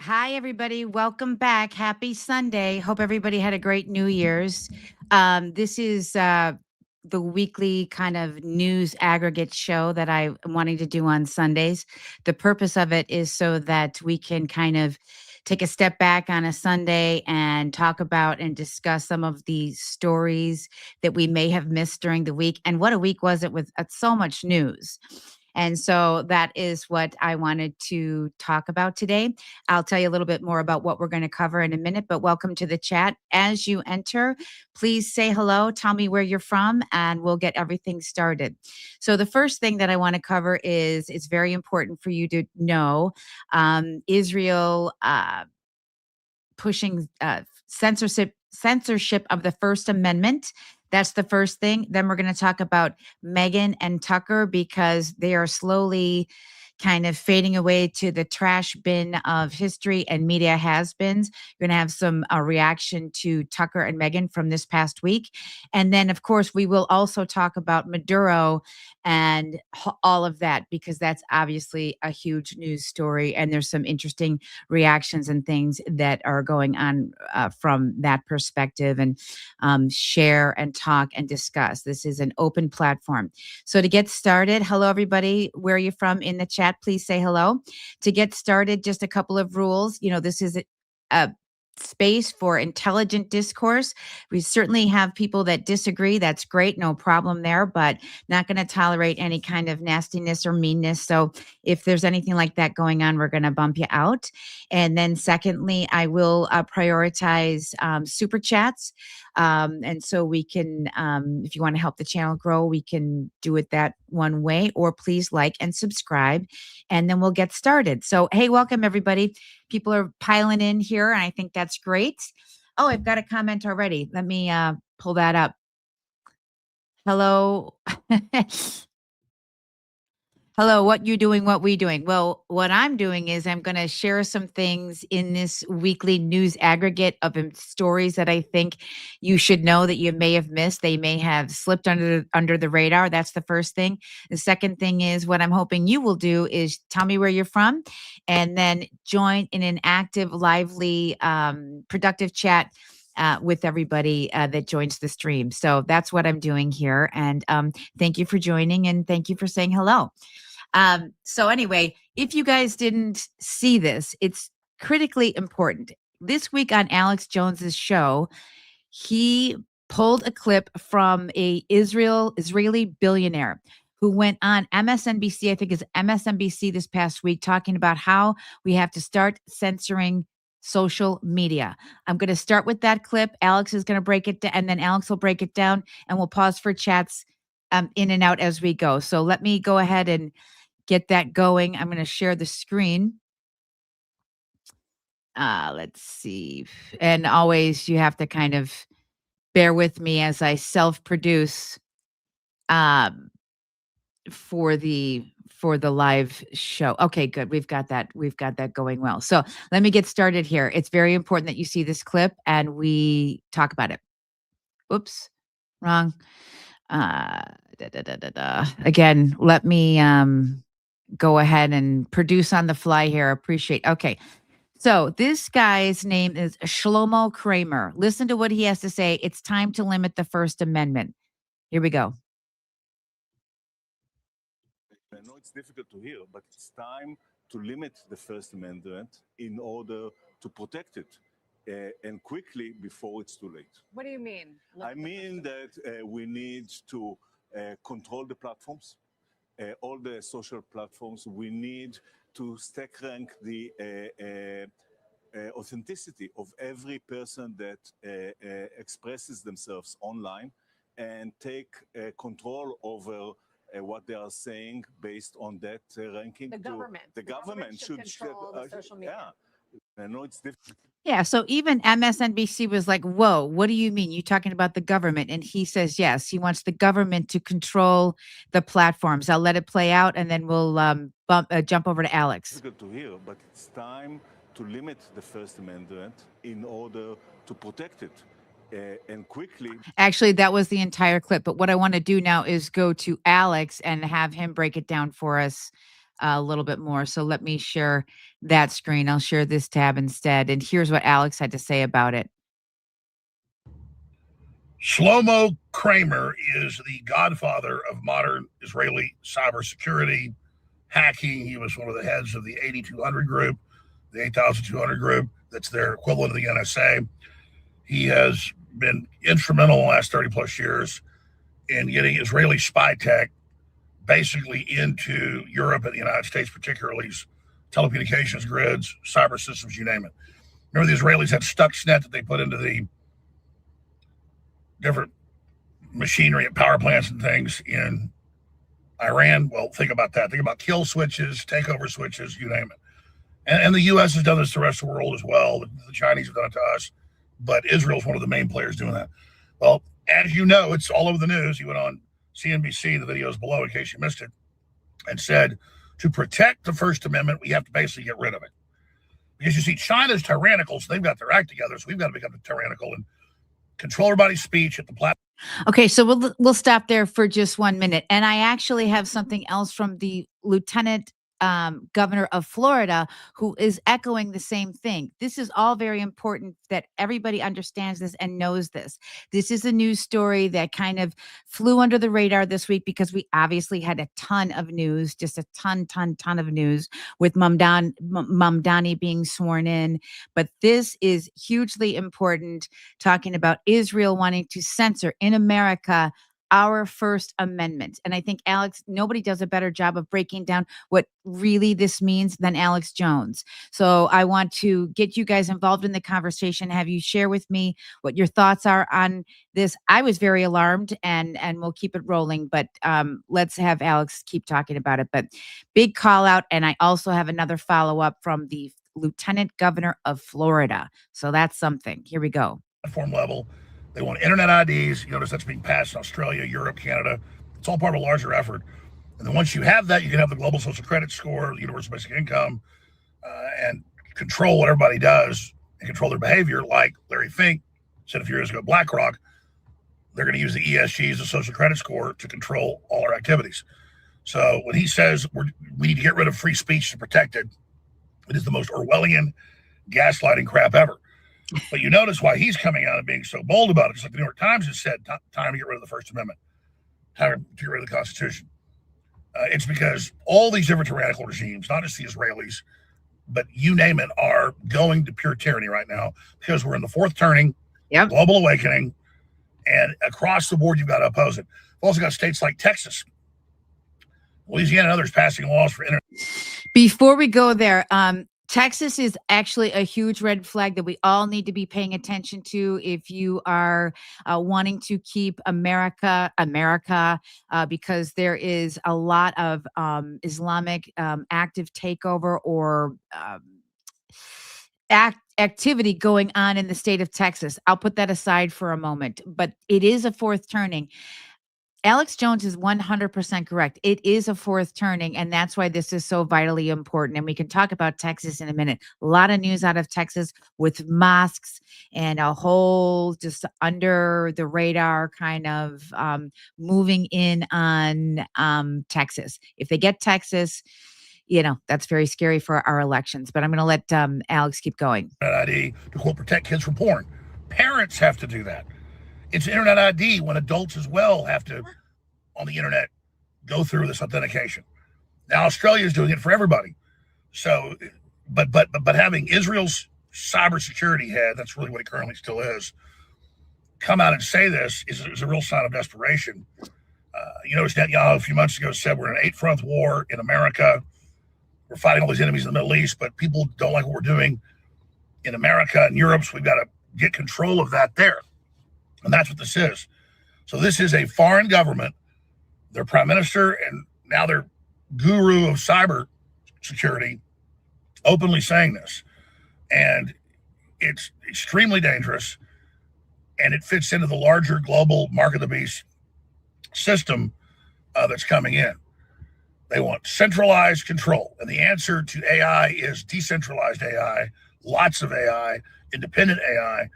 Hi, everybody. Welcome back. Happy Sunday. Hope everybody had a great New Year's. This is the weekly kind of news aggregate show that I'm wanting to do on Sundays. The purpose of it is so that we can kind of take a step back on a Sunday and talk about and discuss some of the stories that we may have missed during the week. And what a week was it with so much news. And so that is what I wanted to talk about today. I'll tell you a little bit more about what we're going to cover in a minute, but welcome to the chat. As you enter, please say hello, tell me where you're from, and we'll get everything started. So, the first thing that I want to cover is it's very important for you to know Israel pushing censorship of the First Amendment. That's the first thing. Then we're going to talk about Megyn and Tucker because they are slowly kind of fading away to the trash bin of history and media has-beens. You're going to have some reaction to Tucker and Megyn from this past week. And then, of course, we will also talk about Maduro and all of that because that's obviously a huge news story. And there's some interesting reactions and things that are going on from that perspective and share and talk and discuss. This is an open platform. So to get started, hello, everybody. Where are you from in the chat? Please say hello. To get started, just a couple of rules. This is a space for intelligent discourse. We certainly have people that disagree. That's great. No problem there, but not going to tolerate any kind of nastiness or meanness. So if there's anything like that going on, we're going to bump you out. And then secondly, I will prioritize super chats. And so we can, if you want to help the channel grow, we can do it that one way, or please like and subscribe, and then we'll get started. So, hey, welcome everybody. People are piling in here, and I think that's great. Oh, I've got a comment already. Let me pull that up. Hello. Hello, what you doing, what we doing? Well, what I'm doing is I'm going to share some things in this weekly news aggregate of stories that I think you should know that you may have missed. They may have slipped under the radar. That's the first thing. The second thing is what I'm hoping you will do is tell me where you're from and then join in an active, lively, productive chat with everybody that joins the stream. So that's what I'm doing here. And thank you for joining and thank you for saying hello. So anyway, if you guys didn't see this, it's critically important. This week on Alex Jones's show, he pulled a clip from a Israeli billionaire who went on MSNBC, I think it's MSNBC this past week, talking about how we have to start censoring social media. I'm going to start with that clip. Alex is going to break it down, and then Alex will break it down, and we'll pause for chats in and out as we go. So let me go ahead and get that going. I'm going to share the screen. Let's see. And always you have to kind of bear with me as I self-produce um, for the live show. Okay, good. We've got that going well. So let me get started here. It's very important that you see this clip and we talk about it. Oops, wrong. Again, let me go ahead and produce on the fly here. Appreciate. Okay. So this guy's name is Shlomo Kramer. Listen to what he has to say. It's time to limit the First Amendment. Here we go. I know it's difficult to hear, but it's time to limit the First Amendment in order to protect it. And quickly before it's too late. What do you mean? I mean that we need to control the platforms, all the social platforms. We need to stack rank the authenticity of every person that expresses themselves online and take control over what they are saying based on that ranking. The government should control the social media. Yeah, I know it's different. Yeah, so even MSNBC was like, whoa, what do you mean? You talking about the government? And he says, yes, he wants the government to control the platforms. I'll let it play out and then we'll jump over to Alex. It's good to hear, but it's time to limit the First Amendment in order to protect it. And quickly. Actually, that was the entire clip. But what I want to do now is go to Alex and have him break it down for us a little bit more. So let me share that screen. I'll share this tab instead. And here's what Alex had to say about it. Shlomo Kramer is the godfather of modern Israeli cybersecurity hacking. He was one of the heads of the 8200 group, the 8200 group. That's their equivalent of the NSA. He has been instrumental in the last 30 plus years in getting Israeli spy tech basically into Europe and the United States, particularly telecommunications grids, cyber systems, you name it. Remember, the Israelis had Stuxnet that they put into the different machinery and power plants and things in Iran. Well, think about that. Think about kill switches, takeover switches, you name it. And the U.S. has done this to the rest of the world as well. The Chinese have done it to us, but Israel's one of the main players doing that. Well, as you know, it's all over the news. He went on CNBC, the video is below in case you missed it, and said, to protect the First Amendment, we have to basically get rid of it. Because you see, China's tyrannical, so they've got their act together, so we've got to become tyrannical and control everybody's speech at the platform. Okay, so we'll stop there for just 1 minute. And I actually have something else from the Lieutenant governor of Florida, who is echoing the same thing. This is all very important that everybody understands this and knows this. This is a news story that kind of flew under the radar this week because we obviously had a ton of news, just a ton of news with Mamdani being sworn in. But this is hugely important, talking about Israel wanting to censor in America our First Amendment. And I think, Alex, nobody does a better job of breaking down what really this means than Alex Jones. So I want to get you guys involved in the conversation, have you share with me what your thoughts are on this. I was very alarmed, and we'll keep it rolling, but let's have Alex keep talking about it. But big call out, and I also have another follow-up from the Lieutenant Governor of Florida. So that's something. Here we go. Platform level. They want internet IDs. You notice that's being passed in Australia, Europe, Canada. It's all part of a larger effort. And then once you have that, you can have the global social credit score, the universal basic income, and control what everybody does and control their behavior. Like Larry Fink said a few years ago, BlackRock, they're going to use the ESGs, the social credit score, to control all our activities. So when he says we need to get rid of free speech to protect it, it is the most Orwellian gaslighting crap ever. But you notice why he's coming out and being so bold about it. Just like the New York Times has said, time to get rid of the First Amendment, time to get rid of the Constitution. It's because all these different tyrannical regimes, not just the Israelis, but you name it, are going to pure tyranny right now because we're in the fourth turning, global awakening, and across the board, you've got to oppose it. We've also got states like Texas, Louisiana, and others passing laws for internet. Before we go there, Texas is actually a huge red flag that we all need to be paying attention to if you are wanting to keep America, because there is a lot of Islamic active takeover or activity going on in the state of Texas. I'll put that aside for a moment, but it is a fourth turning. Alex Jones is 100% correct. It is a fourth turning, and that's why this is so vitally important. And we can talk about Texas in a minute. A lot of news out of Texas with mosques and a whole just under the radar kind of moving in on Texas. If they get Texas, that's very scary for our elections. But I'm going to let Alex keep going. ID to, quote, protect kids from porn. Parents have to do that. It's internet ID when adults as well have to, on the internet, go through this authentication. Now, Australia is doing it for everybody. So, but having Israel's cybersecurity head, that's really what he currently still is, come out and say this is a real sign of desperation. You notice Netanyahu a few months ago said we're in an 8-front war in America. We're fighting all these enemies in the Middle East, but people don't like what we're doing in America and Europe, so we've got to get control of that there. And that's what this is. So this is a foreign government, their prime minister, and now their guru of cyber security openly saying this. And it's extremely dangerous. And it fits into the larger global mark of the beast system that's coming in. They want centralized control. And the answer to AI is decentralized AI, lots of AI, independent AI.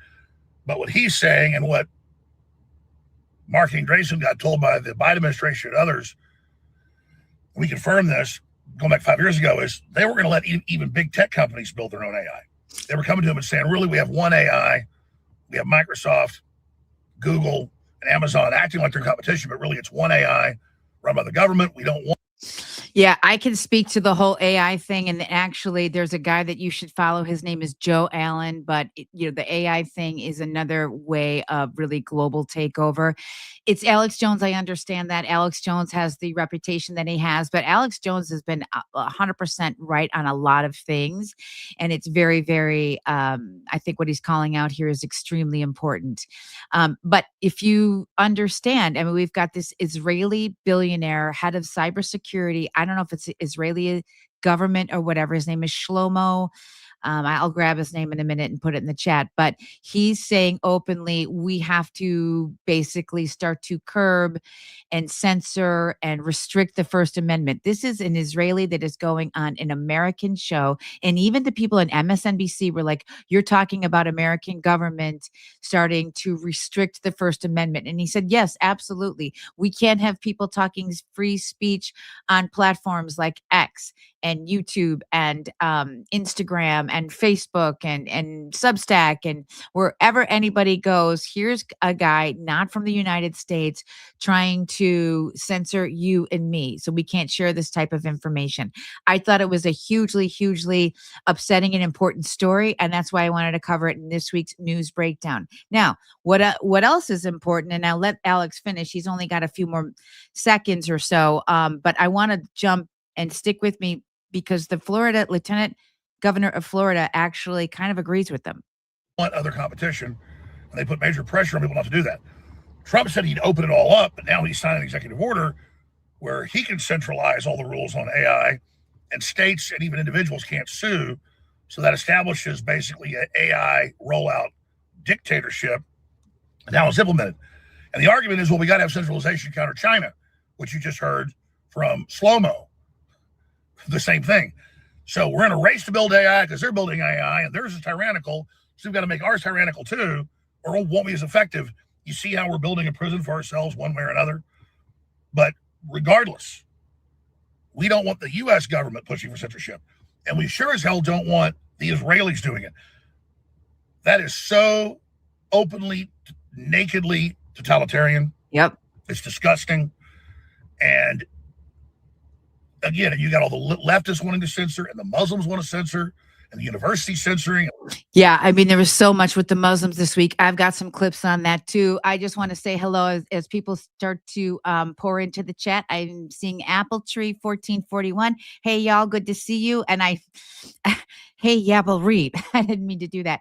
But what he's saying and what Mark Andreessen got told by the Biden administration and others, we confirm this, going back 5 years ago, is they were going to let even big tech companies build their own AI. They were coming to them and saying, really, we have one AI. We have Microsoft, Google, and Amazon acting like their competition, but really it's one AI run by the government. We don't want. Yeah, I can speak to the whole AI thing. And actually, there's a guy that you should follow. His name is Joe Allen. But, the AI thing is another way of really global takeover. It's Alex Jones. I understand that. Alex Jones has the reputation that he has. But Alex Jones has been 100% right on a lot of things. And it's very, very, I think what he's calling out here is extremely important. But if you understand, I mean, we've got this Israeli billionaire, head of cybersecurity. I don't know if it's Israeli government or whatever. His name is Shlomo. I'll grab his name in a minute and put it in the chat. But he's saying openly, we have to basically start to curb and censor and restrict the First Amendment. This is an Israeli that is going on an American show. And even the people in MSNBC were like, you're talking about American government starting to restrict the First Amendment. And he said, yes, absolutely. We can't have people talking free speech on platforms like X and YouTube and Instagram and Facebook and Substack and wherever anybody goes. Here's a guy not from the United States trying to censor you and me, so we can't share this type of information. I thought it was a hugely, hugely upsetting and important story, and that's why I wanted to cover it in this week's news breakdown. Now, what else is important? And I'll let Alex finish. He's only got a few more seconds or so, but I want to jump and stick with me because the Florida Lieutenant Governor of Florida actually kind of agrees with them. Want other competition, and they put major pressure on people not to do that. Trump said he'd open it all up, but now he's signed an executive order where he can centralize all the rules on AI, and states and even individuals can't sue. So that establishes basically an AI rollout dictatorship. And now it's implemented. And the argument is, well, we got to have centralization to counter China, which you just heard from Slow-Mo. The same thing. So we're in a race to build AI because they're building AI and theirs is tyrannical. So we've got to make ours tyrannical too, or it won't be as effective. You see how we're building a prison for ourselves one way or another. But regardless, we don't want the U.S. government pushing for censorship. And we sure as hell don't want the Israelis doing it. That is so openly, nakedly totalitarian. Yep. It's disgusting. And again, you got all the leftists wanting to censor, and the Muslims want to censor, and the university censoring. Yeah, I mean, there was so much with the Muslims this week. I've got some clips on that too. I just want to say hello as people start to pour into the chat. I'm seeing Apple Tree 1441. Hey, y'all, good to see you. And hey, Yabble Reed. I didn't mean to do that.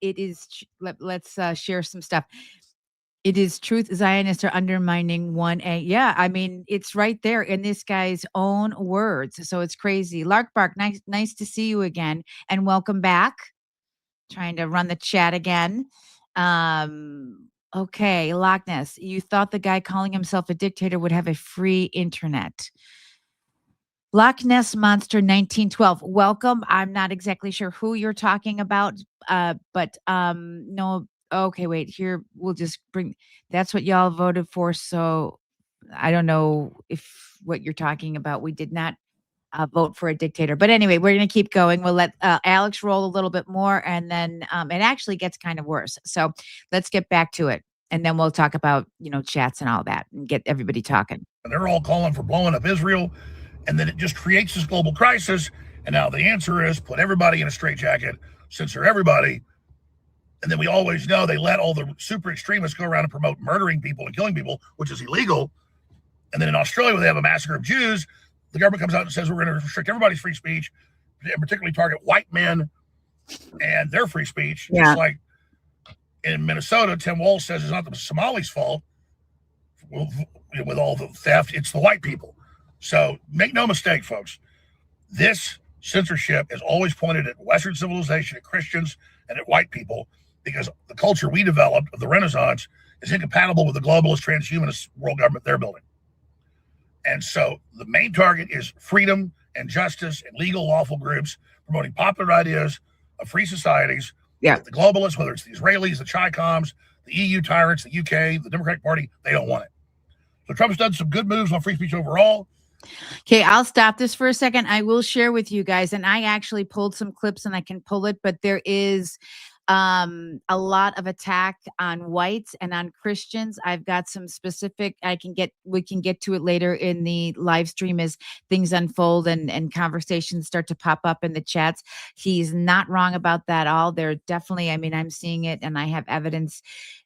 It is, let's share some stuff. It is truth. Zionists are undermining 1A. Yeah, I mean, it's right there in this guy's own words. So it's crazy. Lark Bark, nice to see you again. And welcome back. Trying to run the chat again. Okay, Loch Ness. You thought the guy calling himself a dictator would have a free internet. Loch Ness Monster 1912. Welcome. I'm not exactly sure who you're talking about, but no. Okay, wait, here, we'll just bring, that's what y'all voted for. So I don't know if what you're talking about. We did not vote for a dictator. But anyway, we're going to keep going. We'll let Alex roll a little bit more, and then it actually gets kind of worse. So let's get back to it. And then we'll talk about, chats and all that and get everybody talking. And they're all calling for blowing up Israel. And then it just creates this global crisis. And now the answer is put everybody in a straitjacket, censor everybody. And then we always know they let all the super extremists go around and promote murdering people and killing people, which is illegal. And then in Australia, when they have a massacre of Jews, the government comes out and says, we're going to restrict everybody's free speech, and particularly target white men and their free speech. Yeah. Just like in Minnesota, Tim Walz says it's not the Somalis' fault with all the theft. It's the white people. So make no mistake, folks. This censorship is always pointed at Western civilization, at Christians, and at white people, because the culture we developed of the Renaissance is incompatible with the globalist transhumanist world government they're building. And so the main target is freedom and justice and legal lawful groups promoting popular ideas of free societies. Yeah. The globalists, whether it's the Israelis, the Chi-Coms, the EU tyrants, the UK, the Democratic Party, they don't want it. So Trump's done some good moves on free speech overall. Okay, I'll stop this for a second. I will share with you guys, and I actually pulled some clips and I can pull it, but there is a lot of attack on whites and on Christians. I've got some specific we can get to it later in the live stream as things unfold and conversations start to pop up in the chats. He's not wrong about that all. They're definitely, I mean, I'm seeing it and I have evidence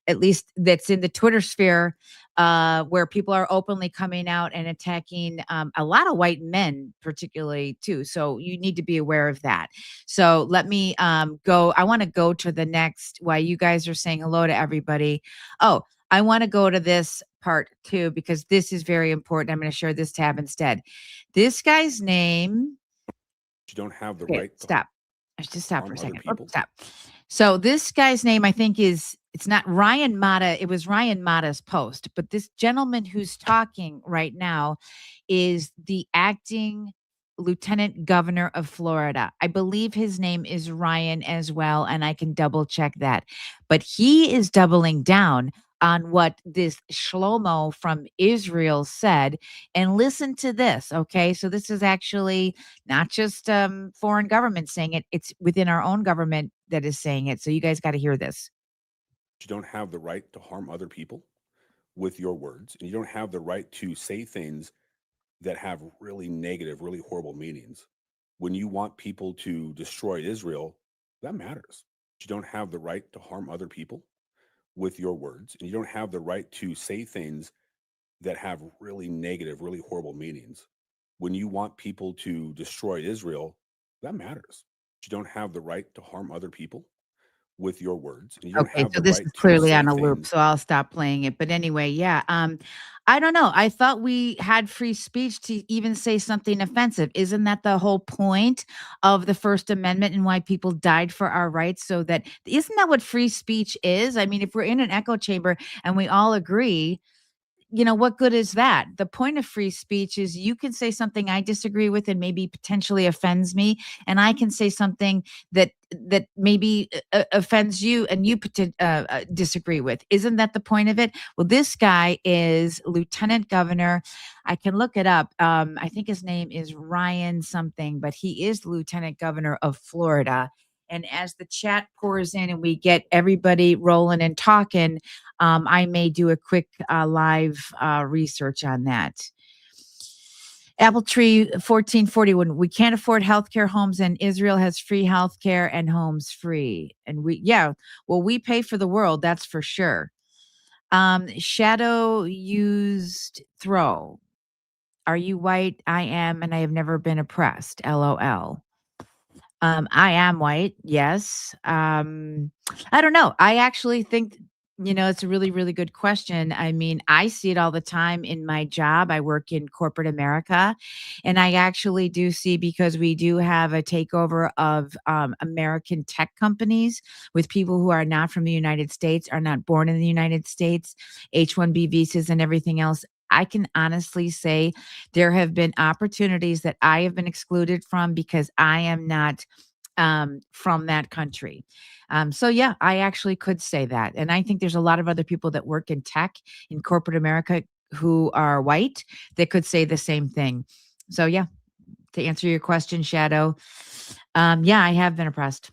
at least that's in the Twitter sphere, where people are openly coming out and attacking a lot of white men, particularly too. So you need to be aware of that. So let me go. I want to go to the next while you guys are saying hello to everybody. Oh, I want to go to this part too, because this is very important. I'm going to share this tab instead. This guy's name. You don't have the Okay, right. stop. I should just stop for a harm other second. people. Stop. So this guy's name, I think, it's not Ryan Mata. It was Ryan Mata's post, but this gentleman who's talking right now is the acting lieutenant governor of Florida. I believe his name is Ryan as well, and I can double check that. But he is doubling down on what this Shlomo from Israel said. And listen to this, okay? So this is actually not just foreign government saying it, it's within our own government that is saying it. So you guys got to hear this. You don't have the right to harm other people with your words, and you don't have the right to say things that have really negative, really horrible meanings. When you want people to destroy Israel, that matters. You don't have the right to harm other people with your words, and you don't have the right to say things that have really negative, really horrible meanings. When you want people to destroy Israel, that matters. You don't have the right to harm other people with your words, and you don't Okay, have so the this right is to clearly say on a loop, things. so I'll stop playing it. But anyway, yeah, I don't know. I thought we had free speech to even say something offensive. Isn't that the whole point of the First Amendment and why people died for our rights? So that isn't that what free speech is? I mean, if we're in an echo chamber and we all agree, what good is that? The point of free speech is you can say something I disagree with and maybe potentially offends me, and I can say something that maybe offends you and you disagree with. Isn't that the point of it? Well, this guy is lieutenant governor. I can look it up. I think his name is Ryan something, but he is lieutenant governor of Florida. And as the chat pours in and we get everybody rolling and talking, I may do a quick live research on that. Apple Tree 1441. We can't afford healthcare homes, and Israel has free healthcare and homes free. And we pay for the world, that's for sure. Shadow used throw. Are you white? I am, and I have never been oppressed. LOL. I am white. Yes. I don't know. I actually think, it's a really, really good question. I mean, I see it all the time in my job. I work in corporate America, and I actually do see because we do have a takeover of American tech companies with people who are not from the United States, are not born in the United States, H-1B visas and everything else. I can honestly say there have been opportunities that I have been excluded from because I am not from that country. So yeah, I actually could say that. And I think there's a lot of other people that work in tech in corporate America who are white that could say the same thing. So yeah, to answer your question, Shadow, yeah, I have been oppressed.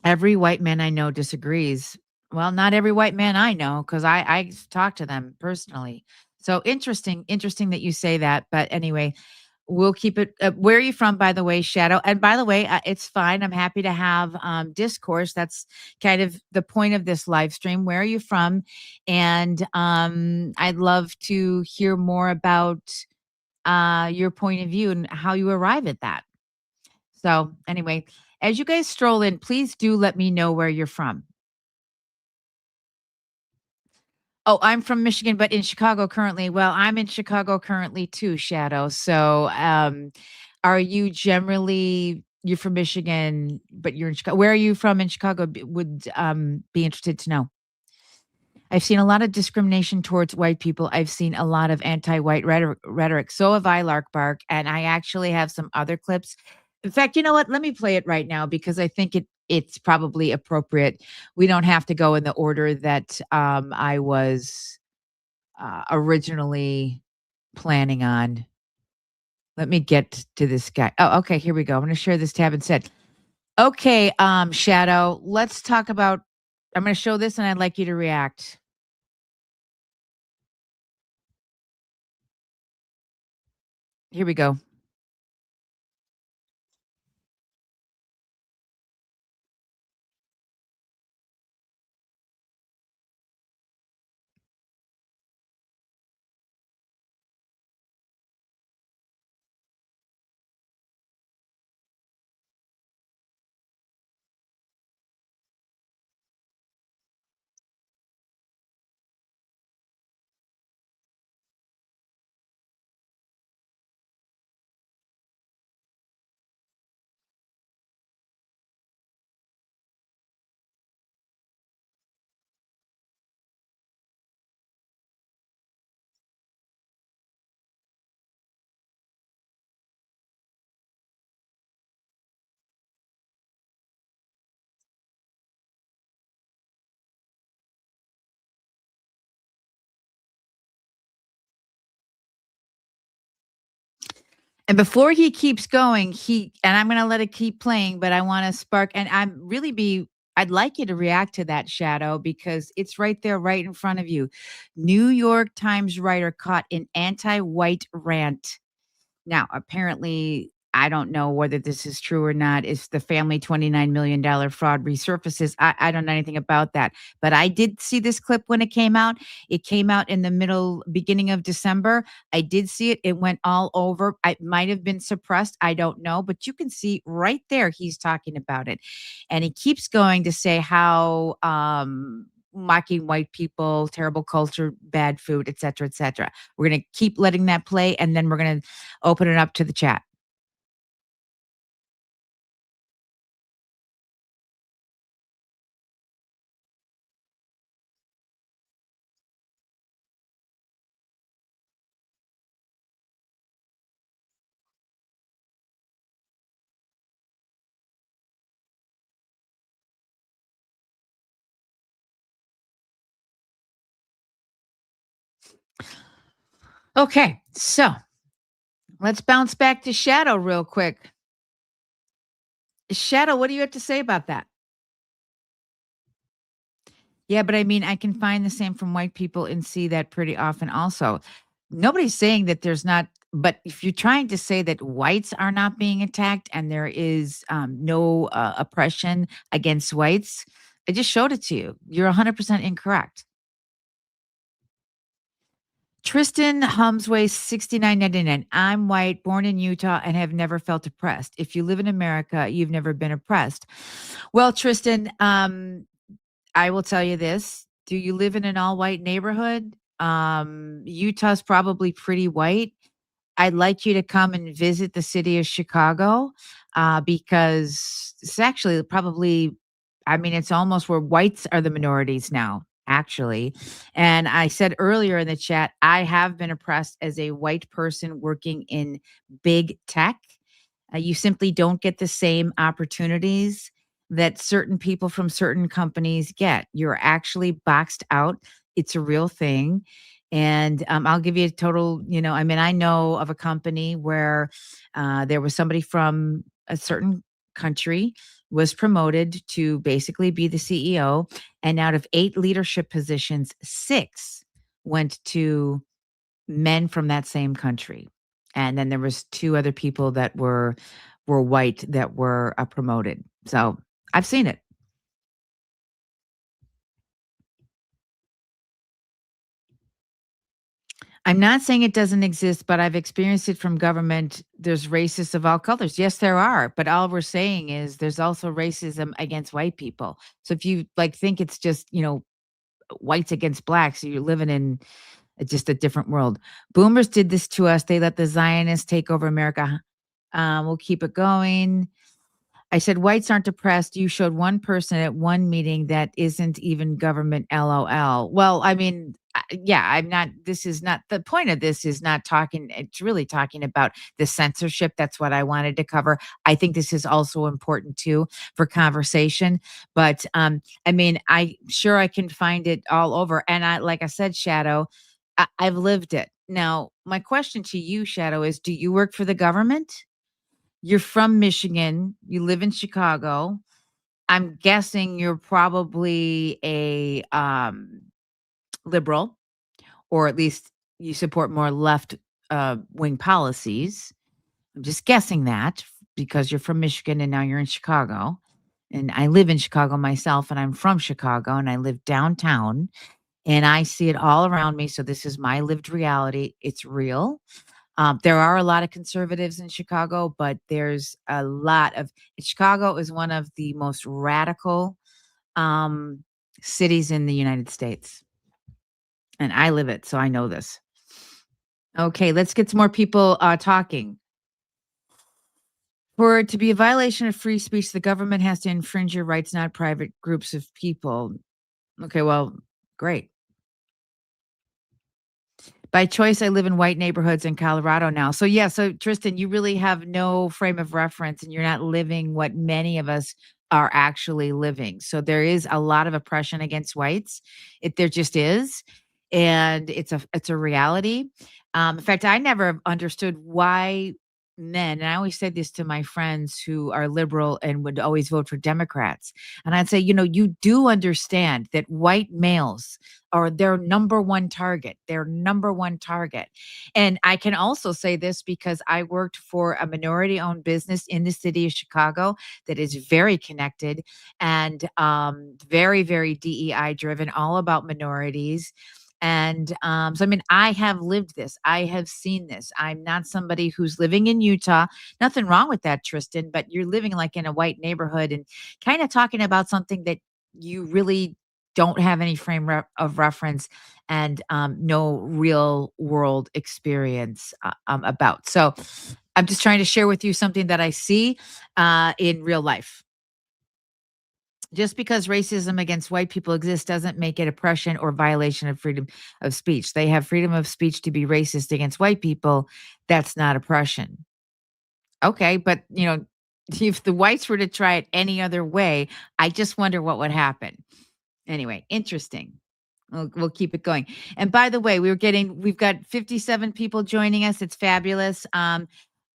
Every white man I know disagrees. Well, not every white man I know, because I talk to them personally. So interesting that you say that. But anyway, we'll keep it. Where are you from, by the way, Shadow? And by the way, it's fine. I'm happy to have discourse. That's kind of the point of this live stream. Where are you from? And I'd love to hear more about your point of view and how you arrive at that. So anyway, as you guys stroll in, please do let me know where you're from. Oh, I'm from Michigan, but in Chicago currently. Well, I'm in Chicago currently too, Shadow. So, are you you're from Michigan, but you're in Chicago? Where are you from in Chicago? Would be interested to know. I've seen a lot of discrimination towards white people. I've seen a lot of anti-white rhetoric. So have I, Lark Bark, and I actually have some other clips. In fact, you know what? Let me play it right now because I think it's probably appropriate. We don't have to go in the order that I was originally planning on. Let me get to this guy. Oh, okay, here we go. I'm going to share this tab instead. Okay, Shadow, let's talk about I'm going to show this and I'd like you to react. Here we go. And before he keeps going, I'm going to let it keep playing, but I want to spark and I'd like you to react to that, Shadow, because it's right there, right in front of you. New York Times writer caught in anti-white rant. Now, apparently, I don't know whether this is true or not. If the family $29 million fraud resurfaces, I don't know anything about that. But I did see this clip when it came out. It came out in the beginning of December. I did see it. It went all over. It might have been suppressed. I don't know. But you can see right there, he's talking about it. And he keeps going to say how, mocking white people, terrible culture, bad food, et cetera, et cetera. We're going to keep letting that play, and then we're going to open it up to the chat. Okay, so let's bounce back to Shadow real quick. Shadow, what do you have to say about that? Yeah, but I mean, I can find the same from white people and see that pretty often also. Nobody's saying that there's not, but if you're trying to say that whites are not being attacked and there is no oppression against whites, I just showed it to you. You're 100% incorrect. Tristan Humsway, 69.99. I'm white, born in Utah, and have never felt oppressed. If you live in America, you've never been oppressed. Well, Tristan, I will tell you this. Do you live in an all white neighborhood? Utah's probably pretty white. I'd like you to come and visit the city of Chicago because it's actually probably, I mean, it's almost where whites are the minorities now, actually. And I said earlier in the chat, I have been oppressed as a white person working in big tech. You simply don't get the same opportunities that certain people from certain companies get. You're actually boxed out. It's a real thing. And I'll give you a total, I mean, I know of a company where there was somebody from a certain country was promoted to basically be the CEO. And out of 8 leadership positions, 6 went to men from that same country. And then there was 2 other people that were white that were promoted. So I've seen it. I'm not saying it doesn't exist, but I've experienced it from government. There's racists of all colors. Yes, there are. But all we're saying is there's also racism against white people. So if you think it's just, whites against blacks, you're living in just a different world. Boomers did this to us. They let the Zionists take over America. We'll keep it going. I said, whites aren't oppressed. You showed one person at one meeting that isn't even government, LOL. Well, I mean, yeah, I'm not, this is not, the point of this is not talking, it's really talking about the censorship. That's what I wanted to cover. I think this is also important too for conversation. But I mean, I can find it all over. And like I said, Shadow, I've lived it. Now, my question to you, Shadow, is do you work for the government? You're from Michigan. You live in Chicago. I'm guessing you're probably a liberal, or at least you support more left wing policies. I'm just guessing that because you're from Michigan and now you're in Chicago. And I live in Chicago myself, and I'm from Chicago, and I live downtown, and I see it all around me. So this is my lived reality. It's real. There are a lot of conservatives in Chicago, but there's a lot of Chicago is one of the most radical um, cities in the United States. And I live it, so I know this. Okay, let's get some more people talking. For it to be a violation of free speech, the government has to infringe your rights, not private groups of people. Okay, well, great. By choice, I live in white neighborhoods in Colorado now. So, yeah, so Tristan, you really have no frame of reference and you're not living what many of us are actually living. So, there is a lot of oppression against whites. There just is. And it's a reality. In fact, I never understood why men, and I always said this to my friends who are liberal and would always vote for Democrats. And I'd say, you do understand that white males are their number one target, And I can also say this because I worked for a minority owned business in the city of Chicago that is very connected and very, very DEI driven, all about minorities. And so, I mean, I have lived this. I have seen this. I'm not somebody who's living in Utah. Nothing wrong with that, Tristan, but you're living like in a white neighborhood and kind of talking about something that you really don't have any frame of reference and no real world experience about. So I'm just trying to share with you something that I see in real life. Just because racism against white people exists doesn't make it oppression or violation of freedom of speech. They have freedom of speech to be racist against white people. That's not oppression. Okay, but if the whites were to try it any other way, I just wonder what would happen. Anyway, interesting. We'll keep it going. And by the way, we've got 57 people joining us. It's fabulous.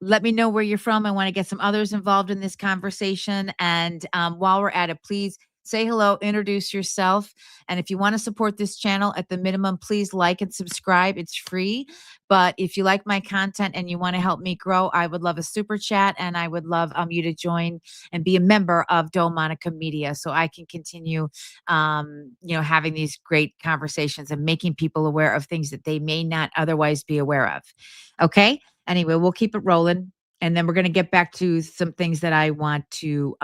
Let me know where you're from. I want to get some others involved in this conversation. And while we're at it, please say hello, introduce yourself. And if you want to support this channel, at the minimum, please like and subscribe. It's free. But if you like my content and you want to help me grow, I would love a super chat, and I would love you to join and be a member of Doe Monica Media so I can continue having these great conversations and making people aware of things that they may not otherwise be aware of. Okay. Anyway, we'll keep it rolling. And then we're going to get back to some things that I want to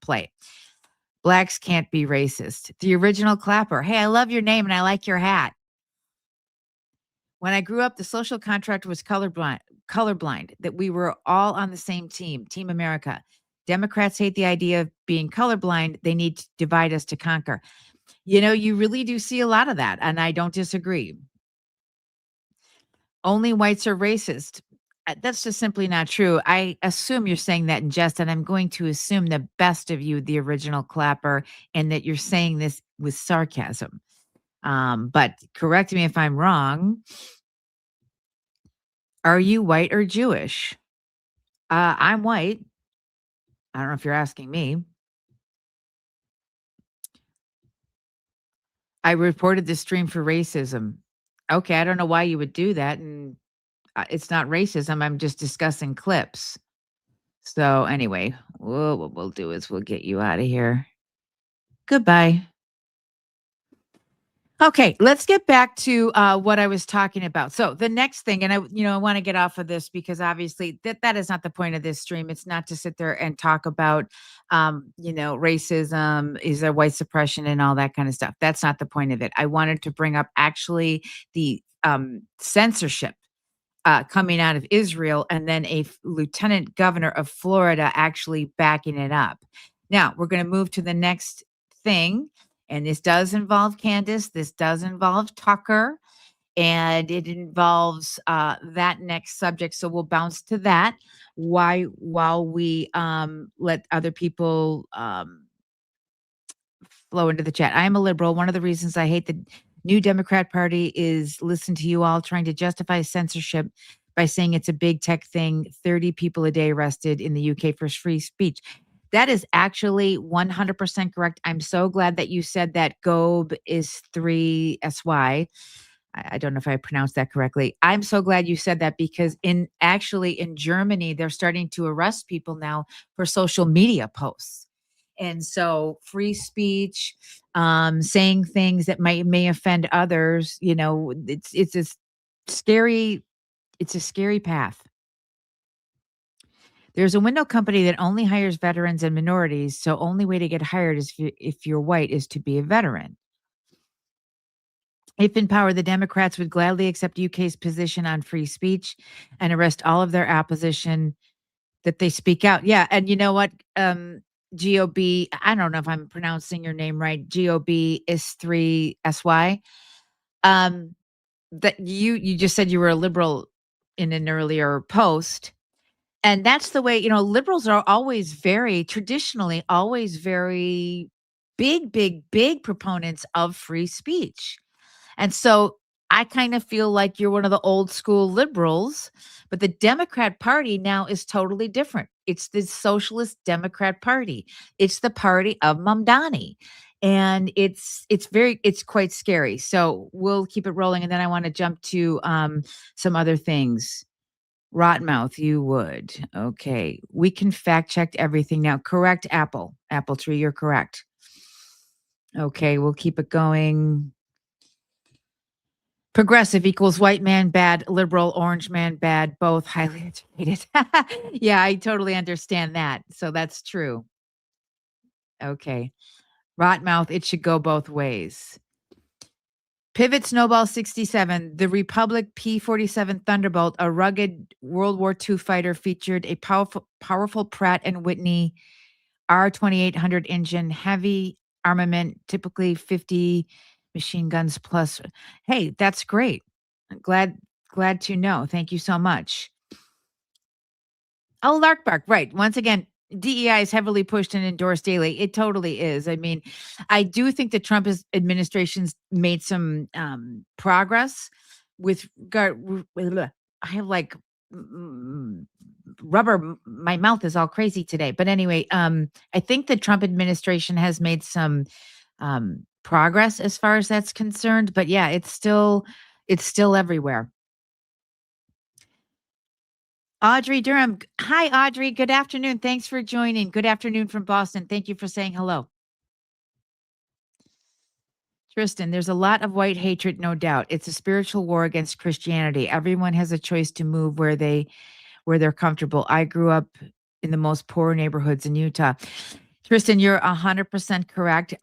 play. Blacks can't be racist. The original Clapper. Hey, I love your name and I like your hat. When I grew up, the social contract was colorblind, that we were all on the same team, Team America. Democrats hate the idea of being colorblind. They need to divide us to conquer. You really do see a lot of that, and I don't disagree. Only whites are racist. That's just simply not true. I assume you're saying that in jest, and I'm going to assume the best of you, the original Clapper, and that you're saying this with sarcasm. But correct me if I'm wrong. Are you white or Jewish? I'm white. I don't know if you're asking me. I reported the stream for racism. Okay, I don't know why you would do that, and it's not racism. I'm just discussing clips. So anyway, what we'll do is we'll get you out of here. Goodbye. Okay, let's get back to what I was talking about. So the next thing, and I want to get off of this because obviously that is not the point of this stream. It's not to sit there and talk about, racism, is there white suppression and all that kind of stuff. That's not the point of it. I wanted to bring up actually the censorship coming out of Israel, and then a lieutenant governor of Florida actually backing it up. Now we're going to move to the next thing. And this does involve Candace. This does involve Tucker. And it involves that next subject. So we'll bounce to that while we let other people flow into the chat. I am a liberal. One of the reasons I hate the New Democrat Party is listen to you all trying to justify censorship by saying it's a big tech thing. 30 people a day arrested in the UK for free speech. That is actually 100% correct. I'm so glad that you said that. Gobe is 3SY. I don't know if I pronounced that correctly. I'm so glad you said that because in Germany, they're starting to arrest people now for social media posts. And so free speech, saying things that may offend others, scary, it's a scary path. There's a window company that only hires veterans and minorities, so only way to get hired is if you're white is to be a veteran. If in power, the Democrats would gladly accept UK's position on free speech and arrest all of their opposition that they speak out. Yeah, and you know what? GOB, I don't know if I'm pronouncing your name right. GOB is 3SY. That you just said you were a liberal in an earlier post. And that's the way, liberals are always traditionally always very big proponents of free speech. And so I kind of feel like you're one of the old school liberals, but the Democrat Party now is totally different. It's the Socialist Democrat Party. It's the party of Mamdani. And it's quite scary. So we'll keep it rolling. And then I want to jump to some other things. Rotmouth, you would. Okay. We can fact check everything now. Correct, Apple. Apple Tree, you're correct. Okay, we'll keep it going. Progressive equals white man bad, liberal, orange man bad, both highly educated. Yeah, I totally understand that. So that's true. Okay. Rotmouth, it should go both ways. Pivot Snowball 67, the Republic P-47 Thunderbolt, a rugged World War II fighter, featured a powerful Pratt & Whitney R2800 engine, heavy armament, typically 50 machine guns plus. Hey, that's great. Glad to know. Thank you so much. Oh, Larkbark, right. Once again, DEI is heavily pushed and endorsed daily. It totally is. I mean, I do think the Trump administration's made some progress with I have like rubber. My mouth is all crazy today. But anyway, I think the Trump administration has made some progress as far as that's concerned. But yeah, it's still everywhere. Audrey Durham. Hi, Audrey. Good afternoon. Thanks for joining. Good afternoon from Boston. Thank you for saying hello. Tristan, there's a lot of white hatred, no doubt. It's a spiritual war against Christianity. Everyone has a choice to move where they're comfortable. I grew up in the most poor neighborhoods in Utah. Tristan, you're 100% correct.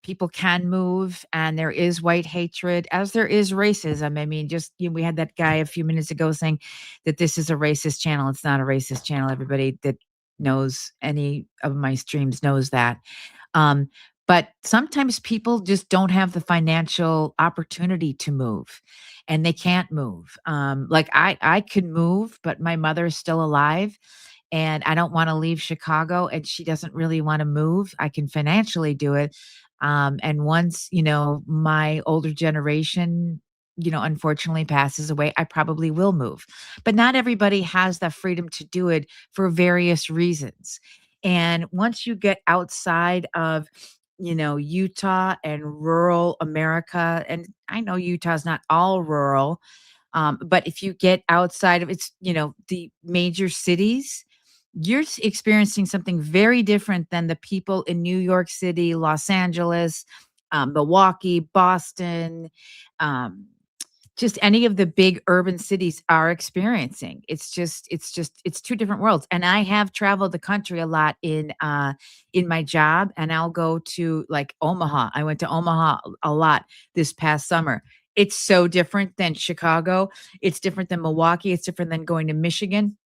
People can move, and there is white hatred, as there is racism. I mean, we had that guy a few minutes ago saying that this is a racist channel. It's not a racist channel. Everybody that knows any of my streams knows that. But sometimes people just don't have the financial opportunity to move, and they can't move. Like I could move, but my mother is still alive. And I don't want to leave Chicago, and she doesn't really want to move. I can financially do it. And once, my older generation, unfortunately passes away, I probably will move. But not everybody has the freedom to do it for various reasons. And once you get outside of, Utah and rural America, and I know Utah's not all rural, but if you get outside of the major cities, you're experiencing something very different than the people in New York City, Los Angeles, Milwaukee, Boston, just any of the big urban cities are experiencing. It's two different worlds. And I have traveled the country a lot in my job, and I'll go to like Omaha. I went to Omaha a lot this past summer. It's so different than Chicago. It's different than Milwaukee. It's different than going to Michigan.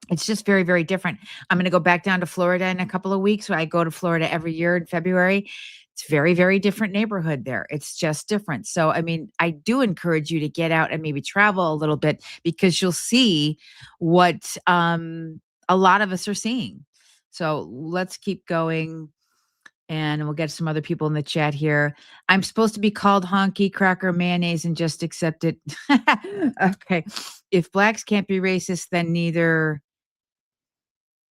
It's just very, very different. I'm going to go back down to Florida in a couple of weeks. I go to Florida every year in February. It's very, very different neighborhood there. It's just different. So, I mean, I do encourage you to get out and maybe travel a little bit, because you'll see what a lot of us are seeing. So let's keep going. And we'll get some other people in the chat here. I'm supposed to be called honky, cracker, mayonnaise, and just accept it. Okay. If blacks can't be racist, then neither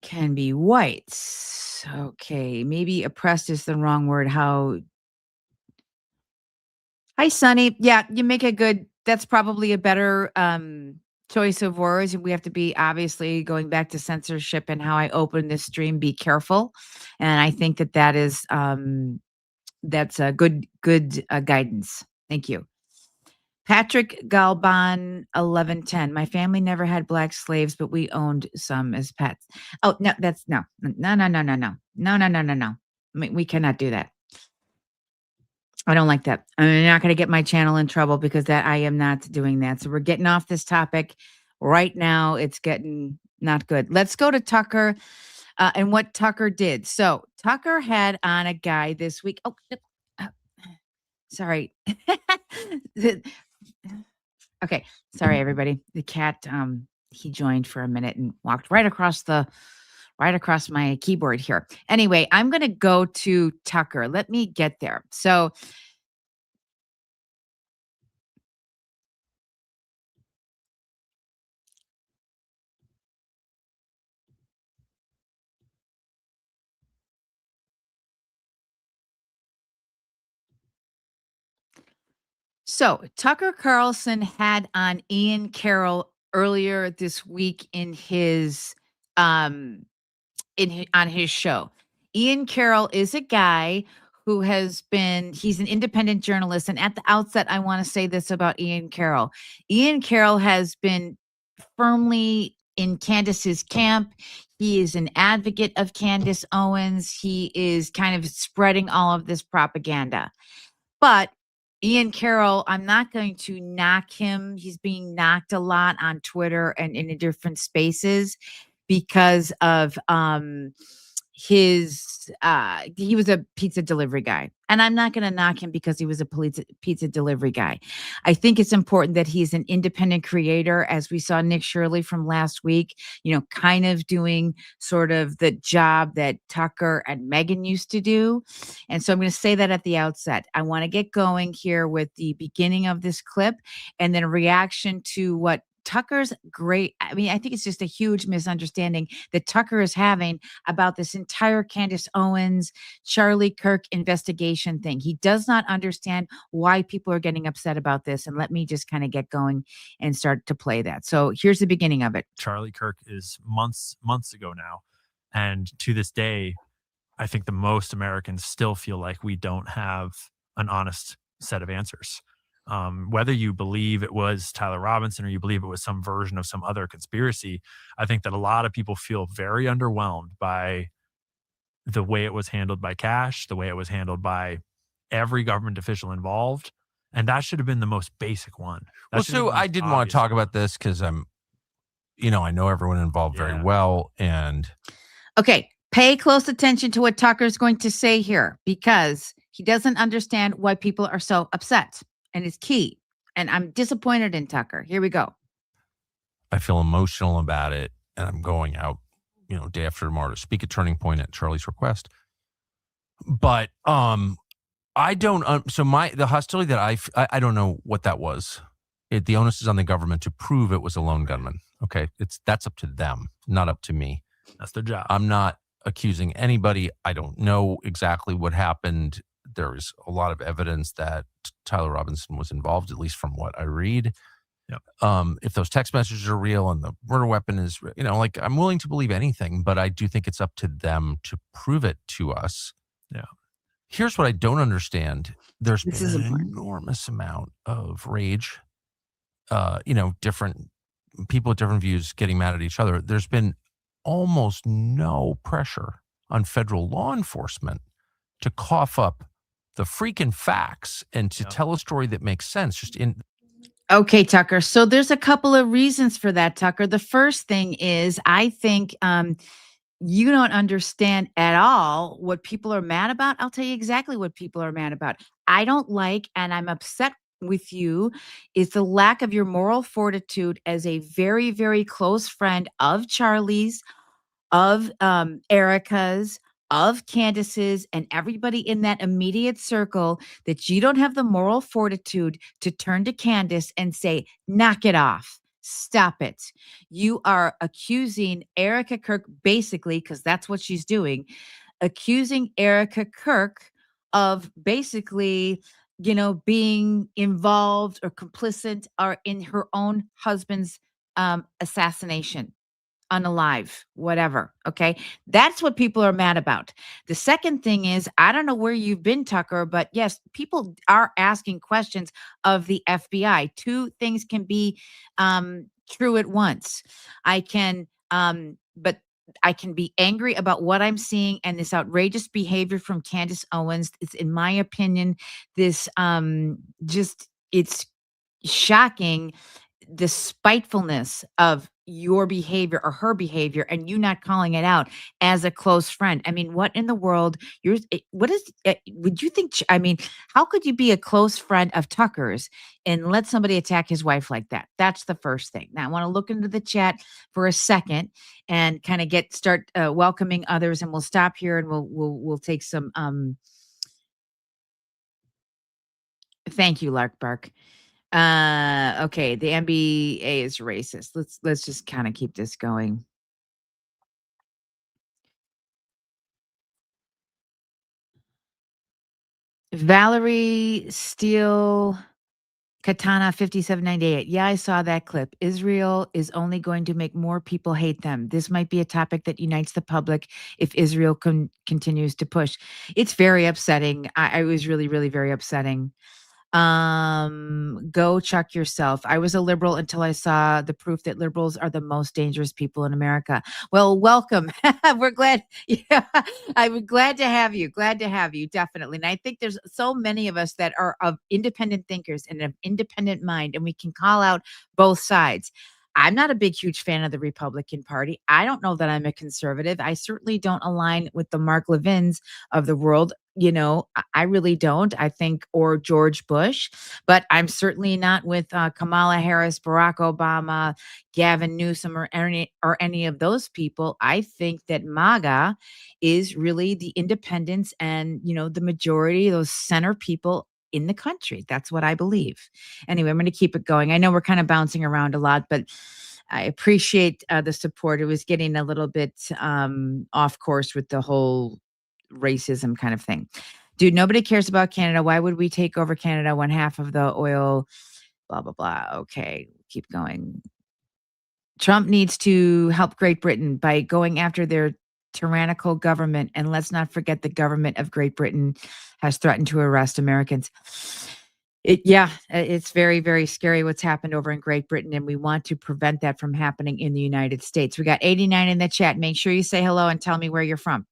can be whites. Okay. Maybe oppressed is the wrong word. How? Hi, Sonny. Yeah, you make a good, that's probably a better choice of words. We have to be obviously going back to censorship and how I open this stream, be careful. And I think that that is that's a good guidance. Thank you. Patrick Galban 1110. My family never had black slaves, but we owned some as pets. Oh, no, that's no. I mean, we cannot do that. I don't like that. I'm not going to get my channel in trouble because that I am not doing that. So we're getting off this topic right now. It's getting not good. Let's go to Tucker and what Tucker did. So Tucker had on a guy this week. Oh, sorry. Okay. Sorry, everybody. The cat, he joined for a minute and walked right across my keyboard here. Anyway, I'm going to go to Tucker. Let me get there. So Tucker Carlson had on Ian Carroll earlier this week in his on his show. Ian Carroll is a guy who he's an independent journalist. And at the outset, I want to say this about Ian Carroll. Ian Carroll has been firmly in Candace's camp. He is an advocate of Candace Owens. He is kind of spreading all of this propaganda. But Ian Carroll, I'm not going to knock him. He's being knocked a lot on Twitter and in different spaces because of he was a pizza delivery guy. And I'm not going to knock him because he was a pizza delivery guy. I think it's important that he's an independent creator, as we saw Nick Shirley from last week, kind of doing sort of the job that Tucker and Megyn used to do. And so I'm going to say that at the outset. I want to get going here with the beginning of this clip and then a reaction to what Tucker's great. I mean, I think it's just a huge misunderstanding that Tucker is having about this entire Candace Owens, Charlie Kirk investigation thing. He does not understand why people are getting upset about this. And let me just kind of get going and start to play that. So here's the beginning of it. Charlie Kirk is months ago now. And to this day, I think the most Americans still feel like we don't have an honest set of answers. Whether you believe it was Tyler Robinson or you believe it was some version of some other conspiracy, I think that a lot of people feel very underwhelmed by the way it was handled by Cash, the way it was handled by every government official involved. And that should have been the most basic one. Well, so I didn't want to talk about this because I know everyone involved very well. And okay, pay close attention to what Tucker's going to say here because he doesn't understand why people are so upset. And it's key. And I'm disappointed in Tucker. Here we go. I feel emotional about it. And I'm going out, day after tomorrow to speak at Turning Point at Charlie's request. But I don't. So the hostility that I don't know what that was. The onus is on the government to prove it was a lone gunman. Okay, that's up to them, not up to me. That's their job. I'm not accusing anybody. I don't know exactly what happened. There's a lot of evidence that Tyler Robinson was involved, at least from what I read. Yep. If those text messages are real and the murder weapon is, I'm willing to believe anything, but I do think it's up to them to prove it to us. Yeah. Here's what I don't understand. There's been an enormous amount of rage. Different people with different views getting mad at each other. There's been almost no pressure on federal law enforcement to cough up the freaking facts and to tell a story that makes sense. Okay, Tucker. So there's a couple of reasons for that, Tucker. The first thing is I think you don't understand at all what people are mad about. I'll tell you exactly what people are mad about. I don't like, and I'm upset with you, is the lack of your moral fortitude as a very, very close friend of Charlie's, of Erica's, of Candace's and everybody in that immediate circle that you don't have the moral fortitude to turn to Candace and say, knock it off. Stop it. You are accusing Erica Kirk, basically, because that's what she's doing, accusing Erica Kirk of basically, being involved or complicit or in her own husband's assassination, unalive, whatever. Okay. That's what people are mad about. The second thing is, I don't know where you've been, Tucker, but yes, people are asking questions of the FBI. Two things can be true at once. But I can be angry about what I'm seeing and this outrageous behavior from Candace Owens. It's, in my opinion, this it's shocking, the spitefulness of your behavior or her behavior and you not calling it out as a close friend. I mean, what in the world? What is, would you think? I mean, how could you be a close friend of Tucker's and let somebody attack his wife like that? That's the first thing. Now, I want to look into the chat for a second and kind of start welcoming others, and we'll stop here and we'll take some. Thank you, Lark Bark. Okay, the NBA is racist. Let's just kind of keep this going. Valerie Steele Katana 5798. Yeah, I saw that clip. Israel is only going to make more people hate them. This might be a topic that unites the public if Israel continues to push. It's very upsetting. I was really, really very upsetting. Go check yourself. I was a liberal until I saw the proof that liberals are the most dangerous people in America. Well, welcome. We're glad. Yeah, I'm glad to have you. Glad to have you. Definitely. And I think there's so many of us that are of independent thinkers and of independent mind, and we can call out both sides. I'm not a big, huge fan of the Republican Party. I don't know that I'm a conservative. I certainly don't align with the Mark Levins of the world. I really don't. I think, or George Bush, but I'm certainly not with Kamala Harris, Barack Obama, Gavin Newsom, or any of those people. I think that MAGA is really the independents and the majority, those center people in the country. That's what I believe. Anyway, I'm going to keep it going. I know we're kind of bouncing around a lot, but I appreciate the support. It was getting a little bit off course with the whole racism kind of thing. Dude, nobody cares about Canada. Why would we take over Canada when half of the oil, blah, blah, blah. Okay, keep going. Trump needs to help Great Britain by going after their tyrannical government. And let's not forget the government of Great Britain has threatened to arrest Americans. It's very, very scary what's happened over in Great Britain, and we want to prevent that from happening in the United States. We got 89 in the chat. Make sure you say hello and tell me where you're from.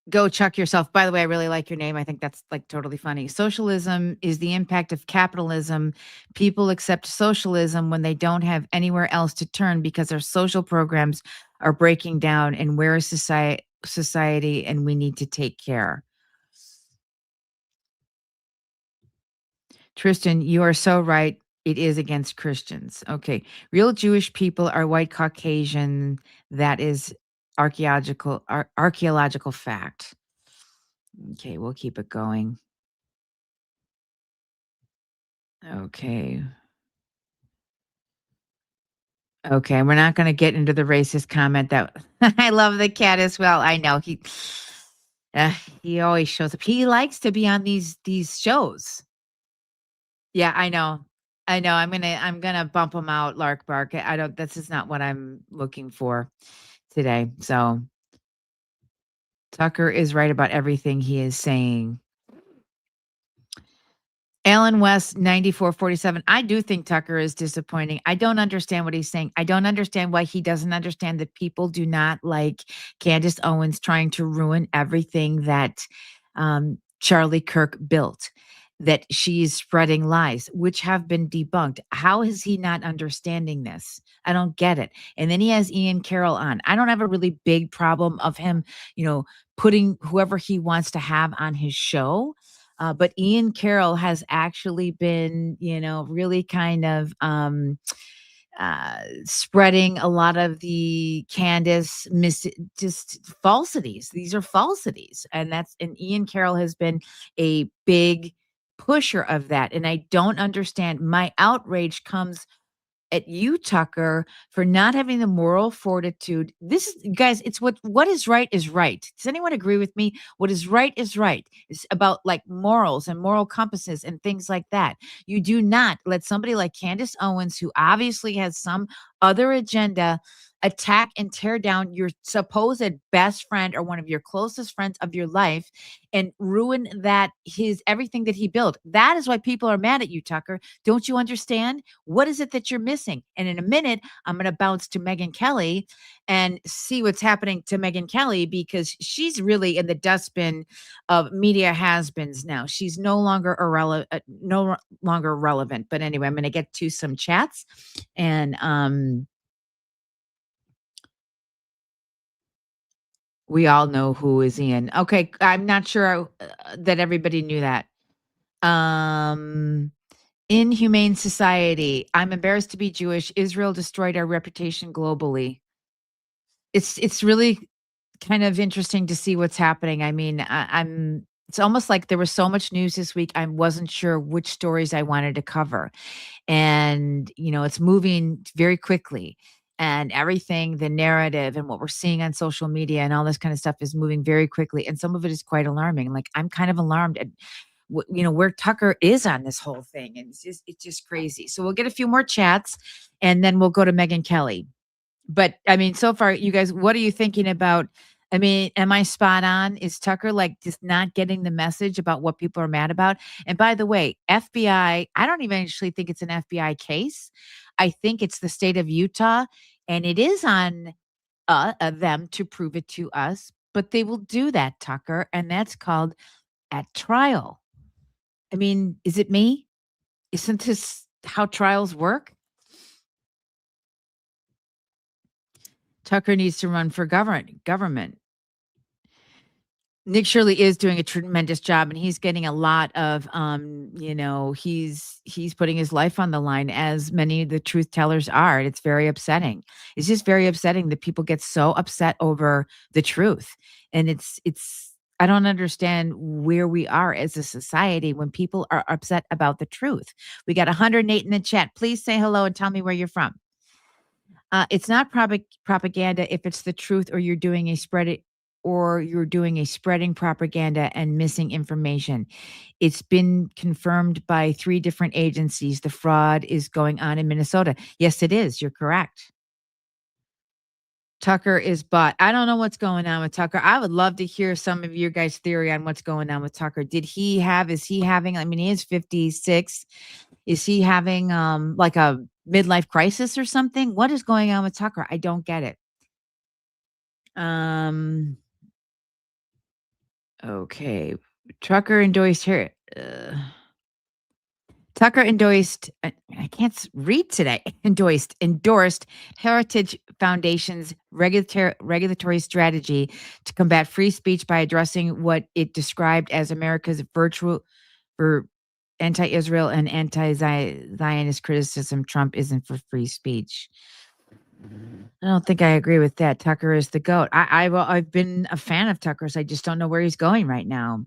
Go Chuck yourself. By the way, I really like your name. I think that's like totally funny. Socialism is the impact of capitalism. People accept socialism when they don't have anywhere else to turn because their social programs are breaking down, and we're a society and we need to take care. Tristan, you are so right. It is against Christians. Okay. Real Jewish people are white Caucasian. That is archaeological fact. Okay, we'll keep it going. Okay. Okay, we're not going to get into the racist comment that I love the cat as well. I know he always shows up. He likes to be on these shows. Yeah, I know. I'm gonna bump him out, Lark Bark. This is not what I'm looking for today. So Tucker is right about everything he is saying. Alan West 9447. I do think Tucker is disappointing. I don't understand what he's saying. I don't understand why he doesn't understand that people do not like Candace Owens trying to ruin everything that Charlie Kirk built, that she's spreading lies, which have been debunked. How is he not understanding this? I don't get it. And then he has Ian Carroll on. I don't have a really big problem of him, putting whoever he wants to have on his show. But Ian Carroll has actually been, really kind of spreading a lot of the Candace just falsities. These are falsities. And Ian Carroll has been a big pusher of that. And I don't understand. My outrage comes at you, Tucker, for not having the moral fortitude. Guys, it's what is right is right. Does anyone agree with me? What is right is right. It's about like morals and moral compasses and things like that. You do not let somebody like Candace Owens, who obviously has some other agenda, attack and tear down your supposed best friend or one of your closest friends of your life and ruin everything that he built. That is why people are mad at you, Tucker. Don't you understand? What is it that you're missing? And in a minute, I'm going to bounce to Megyn Kelly and see what's happening to Megyn Kelly, because she's really in the dustbin of media has-beens now. She's no longer relevant. But anyway, I'm going to get to some chats and we all know who is Ian. Okay, I'm not sure that everybody knew that. Inhumane society. I'm embarrassed to be Jewish. Israel destroyed our reputation globally. It's really kind of interesting to see what's happening. I mean, it's almost like there was so much news this week. I wasn't sure which stories I wanted to cover. And, it's moving very quickly. And everything, the narrative and what we're seeing on social media and all this kind of stuff is moving very quickly. And some of it is quite alarming. Like, I'm kind of alarmed at where Tucker is on this whole thing. And it's just crazy. So we'll get a few more chats and then we'll go to Megyn Kelly. But I mean, so far, you guys, what are you thinking about? I mean, am I spot on? Is Tucker like just not getting the message about what people are mad about? And by the way, FBI, I don't even actually think it's an FBI case. I think it's the state of Utah, and it is on them to prove it to us. But they will do that, Tucker, and that's called at trial. I mean, is it me? Isn't this how trials work? Tucker needs to run for government. Nick Shirley is doing a tremendous job, and he's getting a lot of, he's putting his life on the line, as many of the truth tellers are. And it's very upsetting. It's just very upsetting that people get so upset over the truth. And I don't understand where we are as a society when people are upset about the truth. We got 108 in the chat. Please say hello and tell me where you're from. It's not propaganda if it's the truth, or you're doing a spreading propaganda and missing information. It's been confirmed by 3 different agencies. The fraud is going on in Minnesota. Yes, it is. You're correct. Tucker is bought. I don't know what's going on with Tucker. I would love to hear some of your guys' theory on what's going on with Tucker. Is he having, I mean, he is 56. Is he having like a midlife crisis or something? What is going on with Tucker? I don't get it. Okay. Tucker endorsed here. Tucker endorsed, I can't read today, endorsed Heritage Foundation's regulatory strategy to combat free speech by addressing what it described as America's virtual for anti-Israel and anti-Zionist criticism. Trump isn't for free speech. I don't think I agree with that. Tucker is the GOAT. I've been a fan of Tucker's. I just don't know where he's going right now.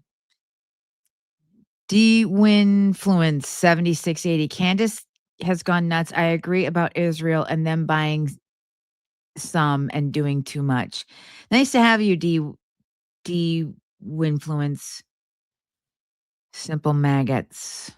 D-Winfluence 7680. Candace has gone nuts. I agree about Israel and them buying some and doing too much. Nice to have you, D-Winfluence. Simple maggots.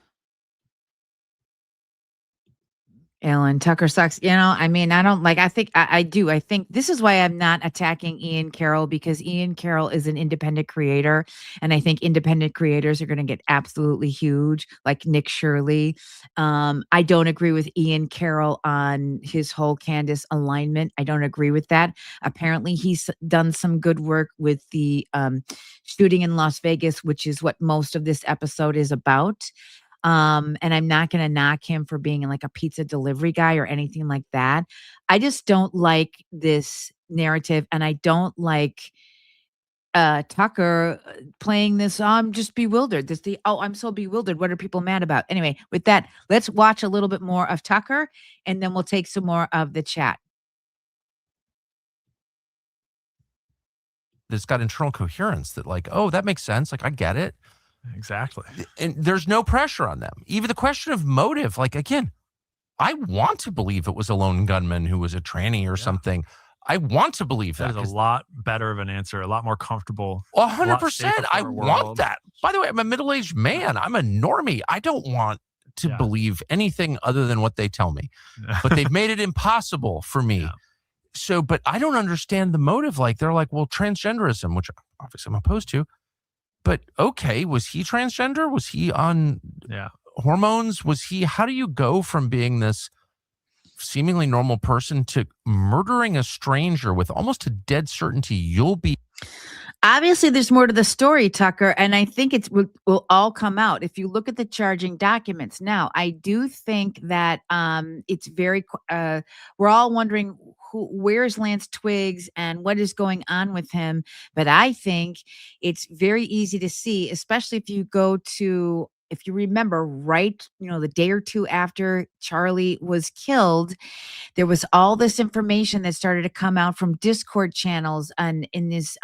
Ellen, Tucker sucks. I mean, I don't like, I think I do. I think this is why I'm not attacking Ian Carroll, because Ian Carroll is an independent creator. And I think independent creators are going to get absolutely huge, like Nick Shirley. I don't agree with Ian Carroll on his whole Candace alignment. I don't agree with that. Apparently he's done some good work with the shooting in Las Vegas, which is what most of this episode is about. And I'm not going to knock him for being like a pizza delivery guy or anything like that. I just don't like this narrative, and I don't like Tucker playing this. I'm just bewildered. I'm so bewildered. What are people mad about? Anyway, with that, let's watch a little bit more of Tucker, and then we'll take some more of the chat. That's got internal coherence that like, oh, that makes sense. Like, I get it. Exactly. And there's no pressure on them. Even the question of motive, like, again, I want to believe it was a lone gunman who was a tranny or something. I want to believe that. That is a lot better of an answer, a lot more comfortable. 100%. I want that. By the way, I'm a middle-aged man. I'm a normie. I don't want to believe anything other than what they tell me. But they've made it impossible for me. Yeah. So, but I don't understand the motive. Like, they're like, well, transgenderism, which obviously I'm opposed to. But okay, was he transgender? Was he on hormones? How do you go from being this seemingly normal person to murdering a stranger with almost a dead certainty you'll be? Obviously, there's more to the story, Tucker, and I think it will all come out if you look at the charging documents. Now, I do think that it's very. We're all wondering where's Lance Twiggs and what is going on with him, but I think it's very easy to see, especially if you go to. If you remember, right, the day or two after Charlie was killed, there was all this information that started to come out from Discord channels and in this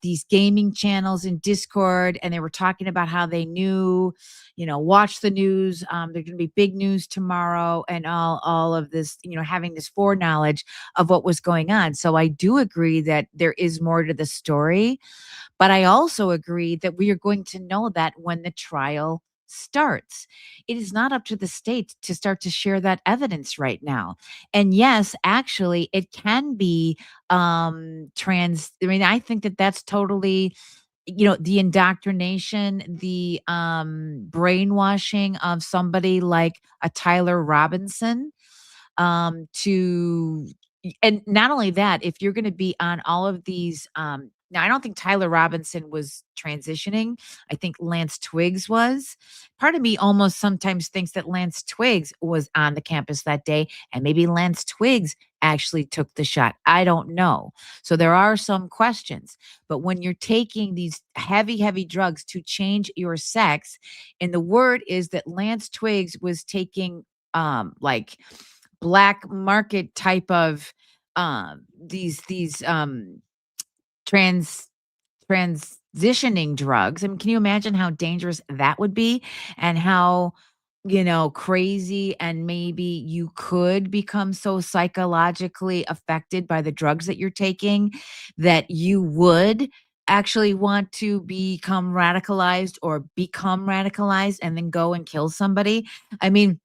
these gaming channels in Discord, and they were talking about how they knew, watch the news. There's going to be big news tomorrow, and all of this, having this foreknowledge of what was going on. So I do agree that there is more to the story, but I also agree that we are going to know that when the trial starts. It is not up to the state to start to share that evidence right now. And yes, actually, it can be trans. I mean, I think that that's totally, the indoctrination, the brainwashing of somebody like a Tyler Robinson and not only that, if you're going to be on all of these now, I don't think Tyler Robinson was transitioning. I think Lance Twiggs was. Part of me almost sometimes thinks that Lance Twiggs was on the campus that day, and maybe Lance Twiggs actually took the shot. I don't know. So there are some questions. But when you're taking these heavy, heavy drugs to change your sex, and the word is that Lance Twiggs was taking like black market type of these transitioning drugs. I mean, can you imagine how dangerous that would be and how, crazy, and maybe you could become so psychologically affected by the drugs that you're taking that you would actually want to become radicalized and then go and kill somebody? I mean,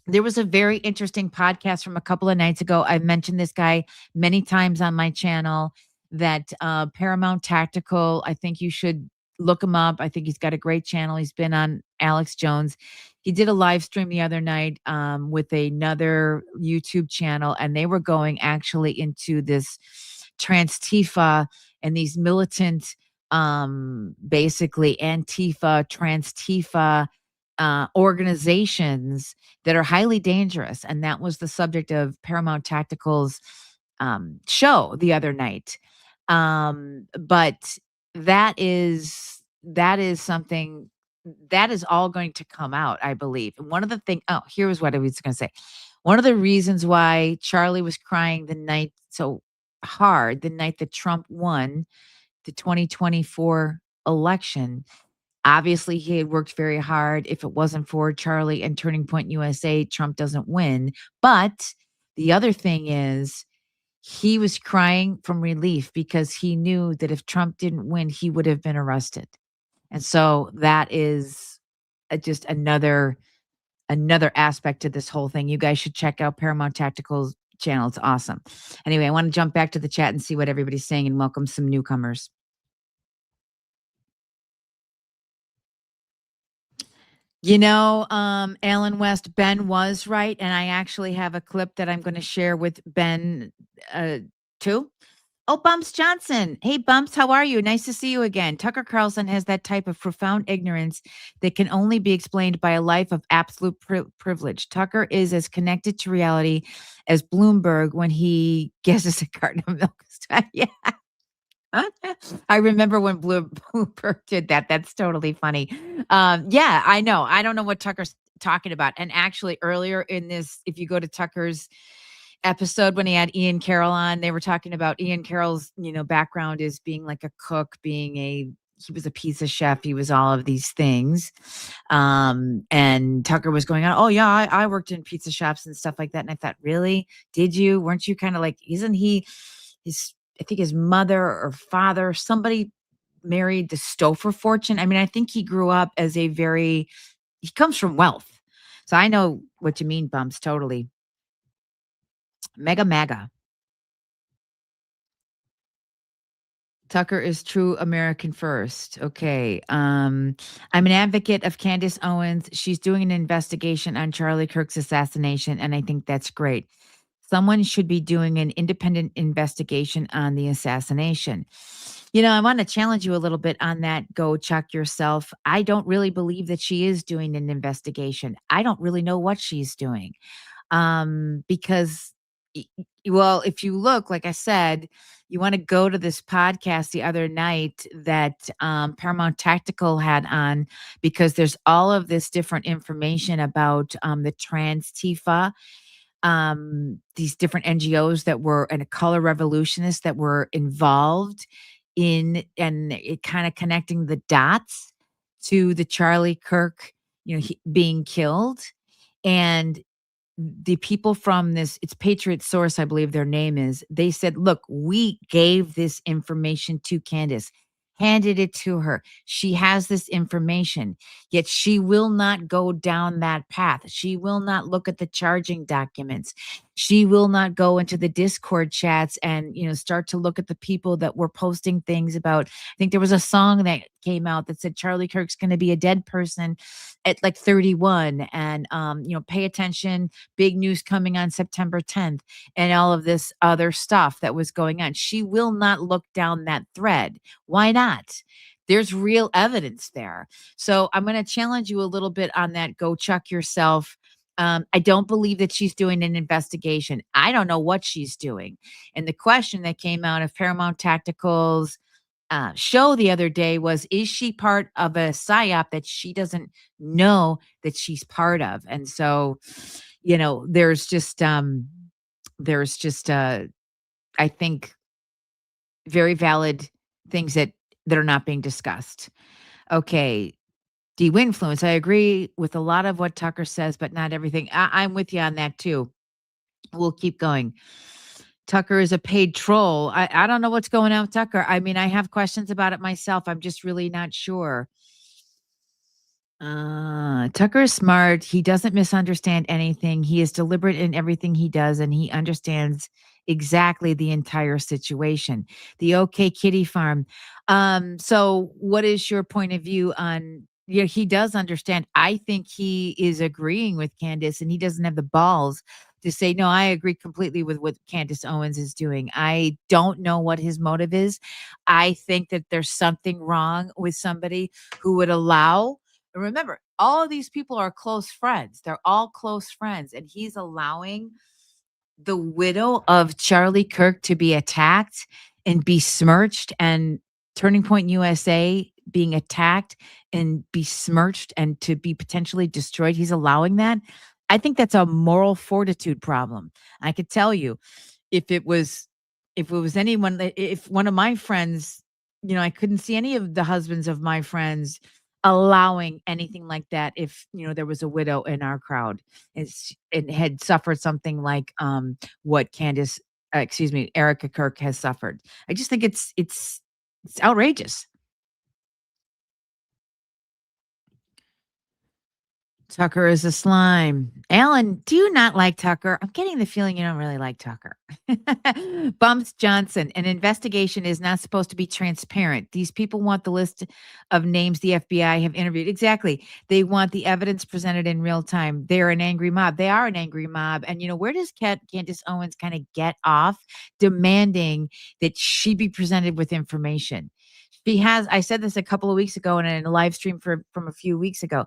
there was a very interesting podcast from a couple of nights ago. I've mentioned this guy many times on my channel, that Paramount Tactical. I think you should look him up. I think he's got a great channel. He's been on Alex Jones. He did a live stream the other night with another YouTube channel, and they were going actually into this trans-Tifa and these militant, basically Antifa, trans-Tifa organizations that are highly dangerous. And that was the subject of Paramount Tactical's show the other night. But that is something that is all going to come out, I believe. And one of the things, here was what I was going to say. One of the reasons why Charlie was crying the night so hard, the night that Trump won the 2024 election, obviously he had worked very hard. If it wasn't for Charlie and Turning Point USA, Trump doesn't win. But the other thing is, he was crying from relief because he knew that if Trump didn't win, he would have been arrested. And so that is just another aspect to this whole thing. You guys should check out Paramount Tactical's channel. It's awesome. Anyway, I want to jump back to the chat and see what everybody's saying and welcome some newcomers. Alan West, Ben was right. And I actually have a clip that I'm going to share with Ben too. Oh, Bumps Johnson. Hey, Bumps, how are you? Nice to see you again. Tucker Carlson has that type of profound ignorance that can only be explained by a life of absolute privilege. Tucker is as connected to reality as Bloomberg when he guesses a carton of milk. Yeah. I remember when Bloomberg did that. That's totally funny. Yeah, I know. I don't know what Tucker's talking about. And actually, earlier in this, if you go to Tucker's episode when he had Ian Carroll on, they were talking about Ian Carroll's, background is being like a cook, he was a pizza chef. He was all of these things. And Tucker was going on, oh yeah, I worked in pizza shops and stuff like that. And I thought, really? Did you? Weren't you kind of like, isn't he I think his mother or father, somebody married the Stouffer fortune. I mean, I think he grew up as he comes from wealth. So I know what you mean, Bumps, totally. Mega. Tucker is true American first. Okay. I'm an advocate of Candace Owens. She's doing an investigation on Charlie Kirk's assassination, and I think that's great. Someone should be doing an independent investigation on the assassination. I want to challenge you a little bit on that. Go check yourself. I don't really believe that she is doing an investigation. I don't really know what she's doing. Because well, if you look, like I said, you want to go to this podcast the other night that Paramount Tactical had on, because there's all of this different information about the trans Tifa, these different NGOs that were, and color revolutionists that were involved in, and it kind of connecting the dots to the Charlie Kirk, being killed. And the people from this, it's Patriot Source, I believe their name is, they said, look, we gave this information to Candace, handed it to her. She has this information, yet she will not go down that path. She will not look at the charging documents. She will not go into the Discord chats and, start to look at the people that were posting things about, I think there was a song that came out that said Charlie Kirk's going to be a dead person at like 31, and pay attention, big news coming on September 10th, and all of this other stuff that was going on. She will not look down that thread. Why not? There's real evidence there. So I'm going to challenge you a little bit on that. Go check yourself. I don't believe that she's doing an investigation. I don't know what she's doing. And the question that came out of Paramount Tactical's show the other day was, is she part of a psyop that she doesn't know that she's part of? And so, there's just I think very valid things that are not being discussed. Okay. De-influence. I agree with a lot of what Tucker says, but not everything. I'm with you on that too. We'll keep going. Tucker is a paid troll. I don't know what's going on with Tucker. I mean, I have questions about it myself. I'm just really not sure. Tucker is smart. He doesn't misunderstand anything. He is deliberate in everything he does, and he understands exactly the entire situation. The OK Kitty Farm. So what is your point of view on, he does understand. I think he is agreeing with Candace, and he doesn't have the balls to say, no, I agree completely with what Candace Owens is doing. I don't know what his motive is. I think that there's something wrong with somebody who would allow, and remember, all of these people are close friends. They're all close friends. And he's allowing the widow of Charlie Kirk to be attacked and besmirched, and Turning Point USA being attacked and besmirched and to be potentially destroyed. He's allowing that. I think that's a moral fortitude problem. I could tell you, if it was anyone, if one of my friends, I couldn't see any of the husbands of my friends allowing anything like that. If, there was a widow in our crowd and had suffered something like what Erica Kirk has suffered. I just think it's outrageous. Tucker is a slime. Alan, do you not like Tucker? I'm getting the feeling you don't really like Tucker. Bumps Johnson, an investigation is not supposed to be transparent. These people want the list of names the FBI have interviewed. Exactly. They want the evidence presented in real time. They're an angry mob. They are an angry mob. And, where does Candace Owens kind of get off demanding that she be presented with information? I said this a couple of weeks ago in a live stream from a few weeks ago.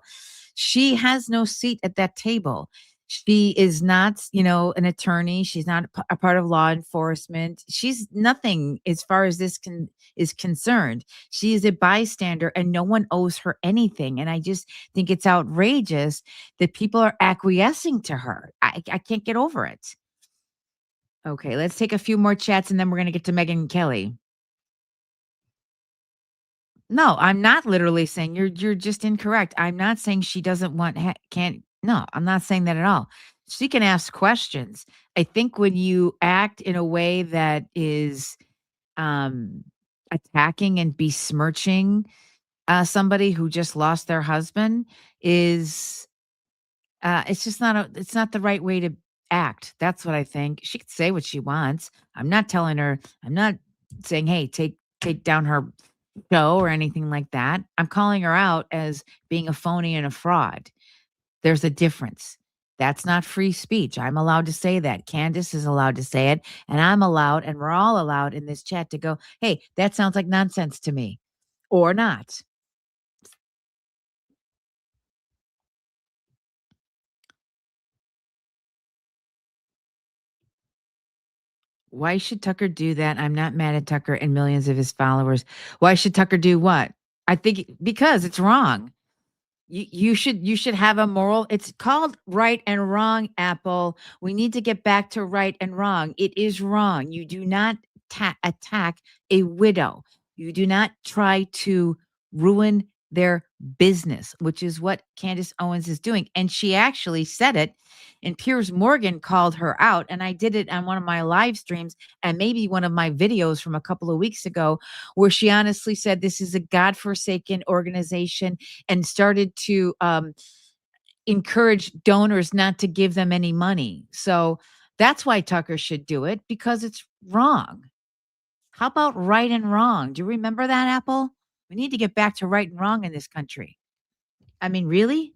She has no seat at that table. She is not, an attorney. She's not a part of law enforcement. She's nothing as far as this is concerned. She is a bystander and no one owes her anything. And I just think it's outrageous that people are acquiescing to her. I can't get over it. Okay, let's take a few more chats and then we're going to get to Megyn Kelly. No, I'm not literally saying you're just incorrect. I'm not saying she doesn't can't. No, I'm not saying that at all. She can ask questions. I think when you act in a way that is um attacking and besmirching somebody who just lost their husband is it's just it's not the right way to act. That's what I think. She could say what she wants. I'm not telling her, I'm not saying, hey, take down her show or anything like that. I'm calling her out as being a phony and a fraud. There's a difference. That's not free speech. I'm allowed to say that. Candace is allowed to say it. And I'm allowed, and we're all allowed in this chat to go, hey, that sounds like nonsense to me, or not. Why should Tucker do that? I'm not mad at Tucker and millions of his followers. Why should Tucker do what? I think because it's wrong. You should have a moral. It's called right and wrong, Apple. We need to get back to right and wrong. It is wrong. You do not attack a widow. You do not try to ruin their business, which is what Candace Owens is doing. And she actually said it. And Piers Morgan called her out. And I did it on one of my live streams and maybe one of my videos from a couple of weeks ago, where she honestly said this is a godforsaken organization and started to encourage donors not to give them any money. So that's why Tucker should do it, because it's wrong. How about right and wrong? Do you remember that, Apple? We need to get back to right and wrong in this country. I mean, really?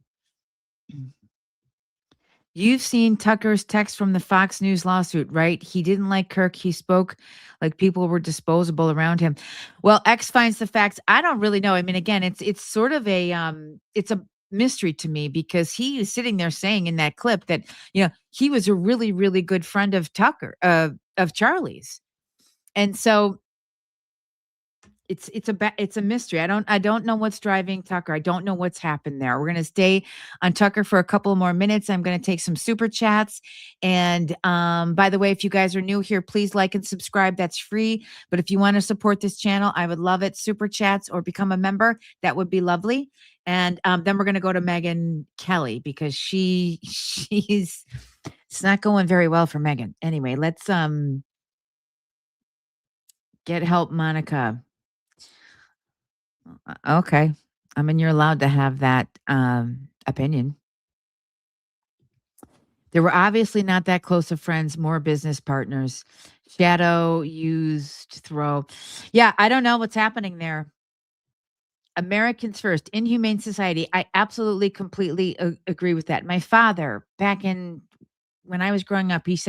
You've seen Tucker's text from the Fox News lawsuit, right? He didn't like Kirk. He spoke like people were disposable around him. Well, X finds the facts. I don't really know. I mean, again, it's sort of it's a mystery to me, because he is sitting there saying in that clip that, he was a really, really good friend of Tucker, of Charlie's. And so it's a mystery. I don't know what's driving Tucker. I don't know what's happened there. We're going to stay on Tucker for a couple more minutes. I'm going to take some super chats. And by the way, if you guys are new here, please like and subscribe. That's free. But if you want to support this channel, I would love it. Super chats or become a member. That would be lovely. And then we're going to go to Megyn Kelly, because she's it's not going very well for Megyn. Anyway, let's get help, Monica. Okay. I mean, you're allowed to have that opinion. They were obviously not that close of friends, more business partners. Shadow used throw. Yeah, I don't know what's happening there. Americans first, inhumane society. I absolutely, completely agree with that. My father, back when I was growing up, he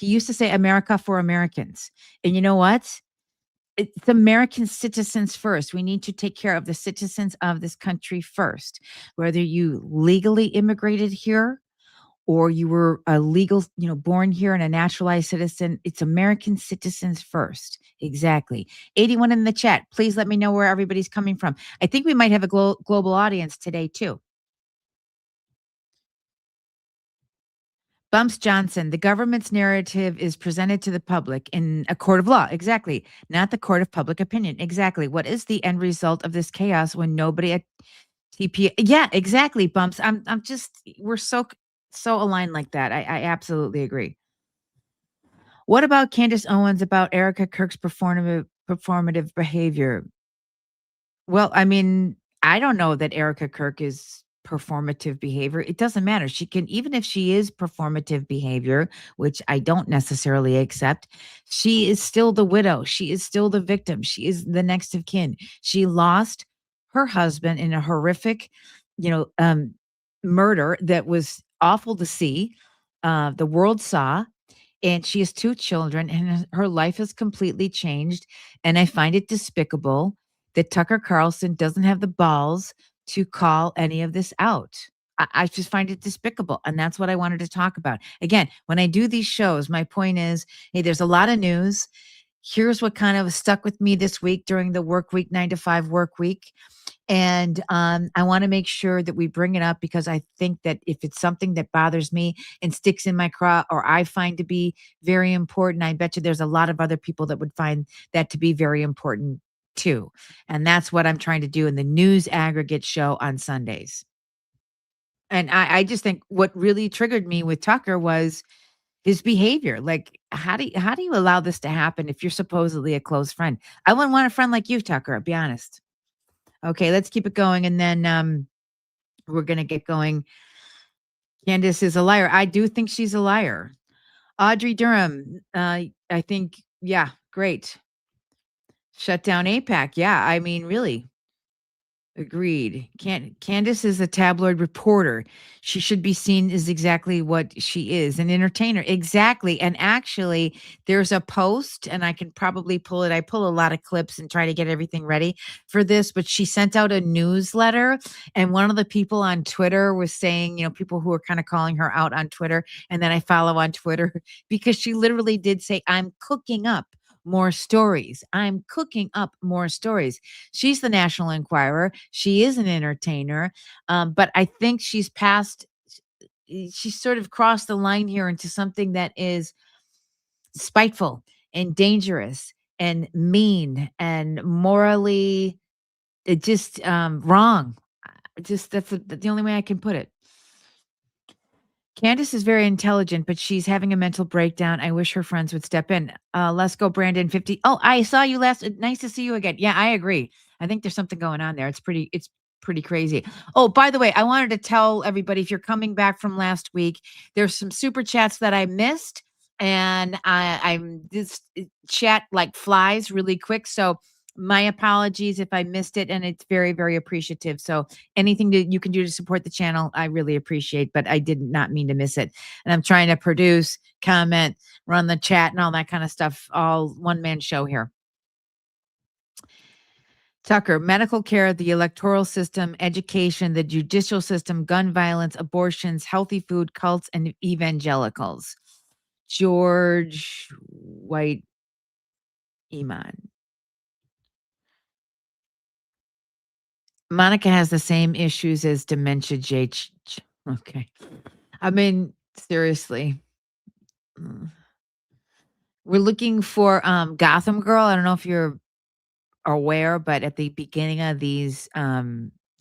used to say America for Americans. And you know what? It's American citizens first. We need to take care of the citizens of this country first, whether you legally immigrated here or you were a legal, born here and a naturalized citizen. It's American citizens first. Exactly. 81 in the chat. Please let me know where everybody's coming from. I think we might have a global audience today too. Bumps Johnson, the government's narrative is presented to the public in a court of law. Exactly. Not the court of public opinion. Exactly. What is the end result of this chaos when nobody at TP? Yeah, exactly. Bumps. I'm just, we're so aligned like that. I absolutely agree. What about Candace Owens about Erica Kirk's performative behavior? Well, I mean, I don't know that Erica Kirk is performative behavior. It doesn't matter. She can, even if she is performative behavior, which I don't necessarily accept, she is still the widow. She is still the victim. She is the next of kin. She lost her husband in a horrific, murder that was awful to see. The world saw. And she has 2 children, and her life has completely changed. And I find it despicable that Tucker Carlson doesn't have the balls to call any of this out. I just find it despicable. And that's what I wanted to talk about. Again, when I do these shows, my point is, hey, there's a lot of news. Here's what kind of stuck with me this week during the work week, 9 to 5 work week. And I want to make sure that we bring it up because I think that if it's something that bothers me and sticks in my craw or I find to be very important, I bet you there's a lot of other people that would find that to be very important too. And that's what I'm trying to do in the news aggregate show on Sundays. And I just think what really triggered me with Tucker was his behavior. Like, how do you allow this to happen if you're supposedly a close friend? I wouldn't want a friend like you, Tucker. I'll be honest. Okay, let's keep it going, and then we're gonna get going. Candace is a liar. I do think she's a liar. Audrey Durham, I think, yeah, great. Shut down APAC. Yeah, I mean, really. Agreed. Candace is a tabloid reporter. She should be seen as exactly what she is, an entertainer. Exactly. And actually, there's a post, and I can probably pull it. I pull a lot of clips and try to get everything ready for this, but she sent out a newsletter, and one of the people on Twitter was saying, people who are kind of calling her out on Twitter, and then I follow on Twitter because she literally did say, I'm cooking up more stories. I'm cooking up more stories. She's the National Enquirer. She is an entertainer. But I think she's sort of crossed the line here into something that is spiteful and dangerous and mean and morally just wrong. Just that's the only way I can put it. Candace is very intelligent, but she's having a mental breakdown. I wish her friends would step in. Let's go, Brandon 50. Oh, I saw you last. Nice to see you again. Yeah, I agree. I think there's something going on there. It's pretty crazy. Oh, by the way, I wanted to tell everybody if you're coming back from last week, there's some super chats that I missed, and I'm this chat like flies really quick. So my apologies if I missed it, and it's very, very appreciative. So anything that you can do to support the channel, I really appreciate, but I did not mean to miss it. And I'm trying to produce, comment, run the chat and all that kind of stuff, all one-man show here. Tucker, medical care, the electoral system, education, the judicial system, gun violence, abortions, healthy food, cults, and evangelicals. George White Iman. Monica has the same issues as dementia. Okay. I mean, seriously. We're looking for Gotham Girl. I don't know if you're aware, but at the beginning of these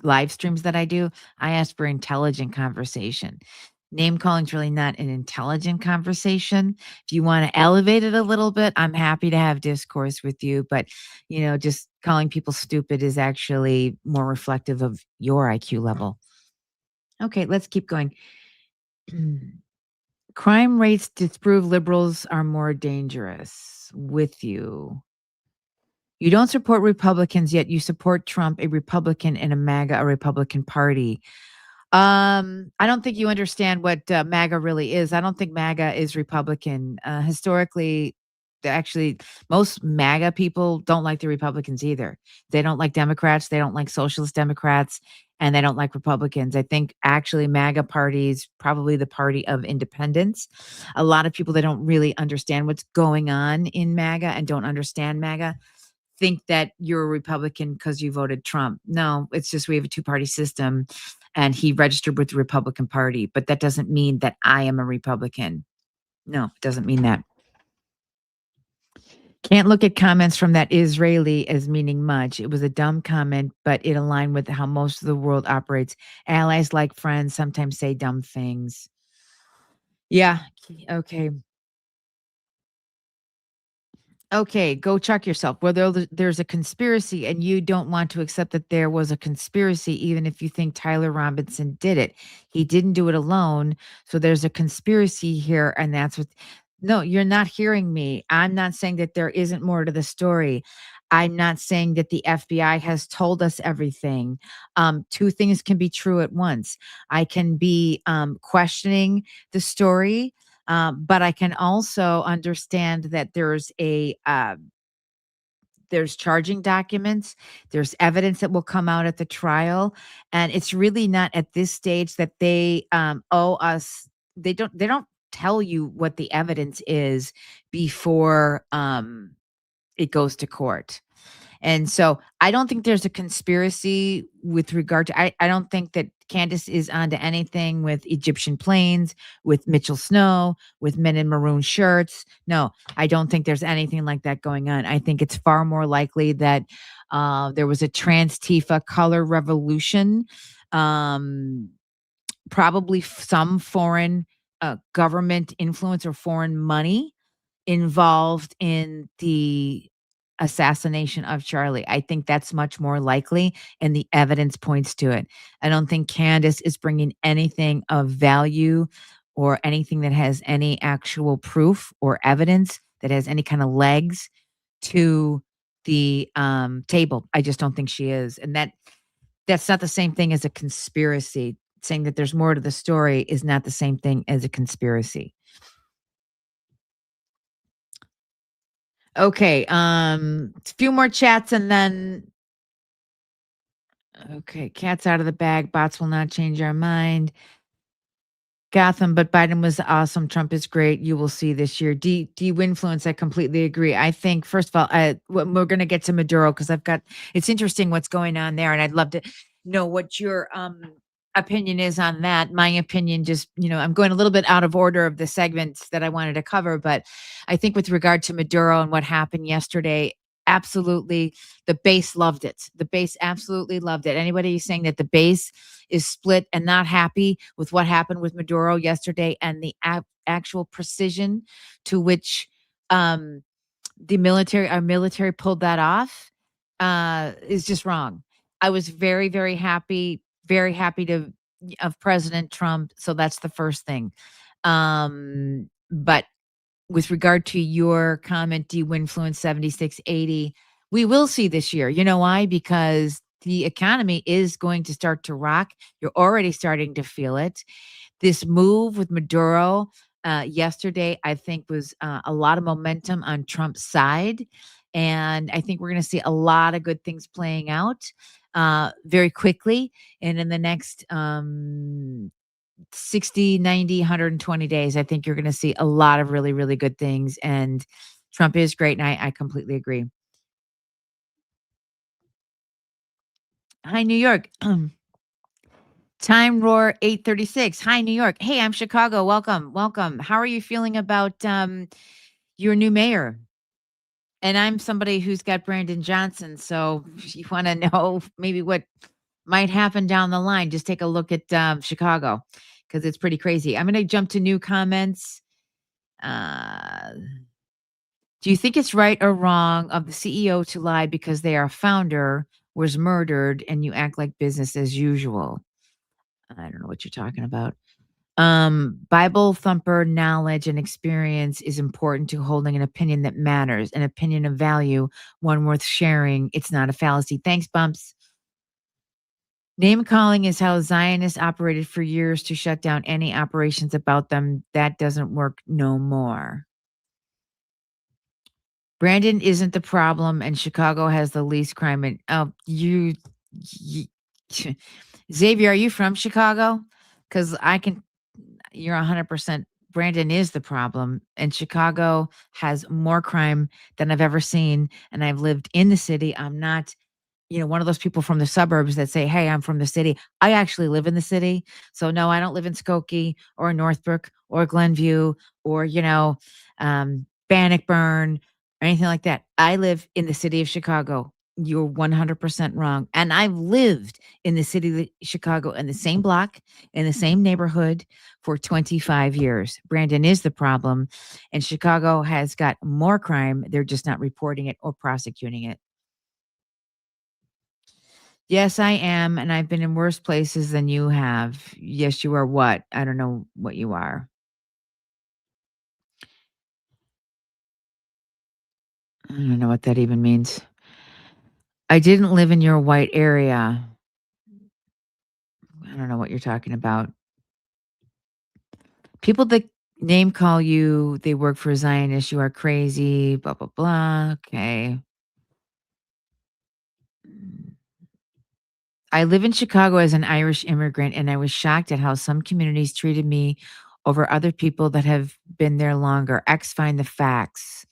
live streams that I do, I ask for intelligent conversation. Name calling is really not an intelligent conversation. If you want to elevate it a little bit, I'm happy to have discourse with you. But, just calling people stupid is actually more reflective of your IQ level. Okay, let's keep going. Crime rates disprove liberals are more dangerous. With you. You don't support Republicans, yet you support Trump, a Republican, and a MAGA, a Republican Party. I don't think you understand what MAGA really is. I don't think MAGA is Republican. Historically, actually, most MAGA people don't like the Republicans either. They don't like Democrats. They don't like socialist Democrats, and they don't like Republicans. I think actually MAGA party is probably the party of independence. A lot of people that don't really understand what's going on in MAGA and don't understand MAGA think that you're a Republican because you voted Trump. No, it's just we have a two-party system and he registered with the Republican Party, but that doesn't mean that I am a Republican. No, it doesn't mean that. Can't look at comments from that Israeli as meaning much. It was a dumb comment, but it aligned with how most of the world operates. Allies like friends sometimes say dumb things. Yeah, okay. Okay, go check yourself. Whether there's a conspiracy and you don't want to accept that there was a conspiracy, even if you think Tyler Robinson did it. He didn't do it alone. So there's a conspiracy here. And that's what, no, you're not hearing me. I'm not saying that there isn't more to the story. I'm not saying that the FBI has told us everything. Two things can be true at once. I can be questioning the story. But I can also understand that there's a there's charging documents, there's evidence that will come out at the trial, and it's really not at this stage that they owe us. They don't tell you what the evidence is before it goes to court. And so I don't think there's a conspiracy with regard to, I don't think that Candace is onto anything with Egyptian planes, with Mitchell Snow, with men in maroon shirts. No, I don't think there's anything like that going on. I think it's far more likely that there was a trans Tifa color revolution, probably some foreign government influence or foreign money involved in the assassination of Charlie. I think that's much more likely, and the evidence points to it. I don't think Candace is bringing anything of value or anything that has any actual proof or evidence that has any kind of legs to the table. I just don't think she is. And that's not the same thing as a conspiracy. Saying that there's more to the story is not the same thing as a conspiracy. Okay, a few more chats and then okay, cat's out of the bag. Bots will not change our mind. Gotham, but Biden was awesome. Trump is great. You will see this year. D Winfluence, I completely agree. I think, first of all, we're going to get to Maduro because it's interesting what's going on there. And I'd love to know what your opinion is on that. My opinion, just, I'm going a little bit out of order of the segments that I wanted to cover. But I think with regard to Maduro and what happened yesterday, absolutely, the base loved it. The base absolutely loved it. Anybody saying that the base is split and not happy with what happened with Maduro yesterday and the actual precision to which our military pulled that off is just wrong. I was very, very happy of President Trump. So that's the first thing. But with regard to your comment, Winfluence 7680, we will see this year. You know why? Because the economy is going to start to rock. You're already starting to feel it. This move with Maduro yesterday, I think, was a lot of momentum on Trump's side. And I think we're going to see a lot of good things playing out very quickly. And in the next 60, 90, 120 days, I think you're going to see a lot of really, really good things. And Trump is great. And I completely agree. Hi, New York. Time Roar 836. Hi, New York. Hey, I'm Chicago. Welcome. Welcome. How are you feeling about your new mayor? And I'm somebody who's got Brandon Johnson. So if you want to know maybe what might happen down the line, just take a look at Chicago because it's pretty crazy. I'm going to jump to new comments. Do you think it's right or wrong of the CEO to lie because their founder was murdered and you act like business as usual? I don't know what you're talking about. Bible thumper knowledge and experience is important to holding an opinion that matters, an opinion of value, one worth sharing. It's not a fallacy. Thanks, Bumps. Name calling is how Zionists operated for years to shut down any operations about them. That doesn't work no more. Brandon isn't the problem, and Chicago has the least crime. And Xavier, are you from Chicago? Because you're 100%. Brandon is the problem, and Chicago has more crime than I've ever seen. And I've lived in the city. I'm not one of those people from the suburbs that say, hey, I'm from the city. I actually live in the city. So no, I don't live in Skokie or Northbrook or Glenview or, Bannockburn or anything like that. I live in the city of Chicago. You're 100% wrong. And I've lived in the city of Chicago in the same block, in the same neighborhood for 25 years. Brandon is the problem. And Chicago has got more crime. They're just not reporting it or prosecuting it. Yes, I am, and I've been in worse places than you have. Yes, you are what? I don't know what you are. I don't know what that even means. I didn't live in your white area. I don't know what you're talking about. People that name call you, they work for Zionists, you are crazy, blah, blah, blah. Okay. I live in Chicago as an Irish immigrant, and I was shocked at how some communities treated me over other people that have been there longer. X find the facts.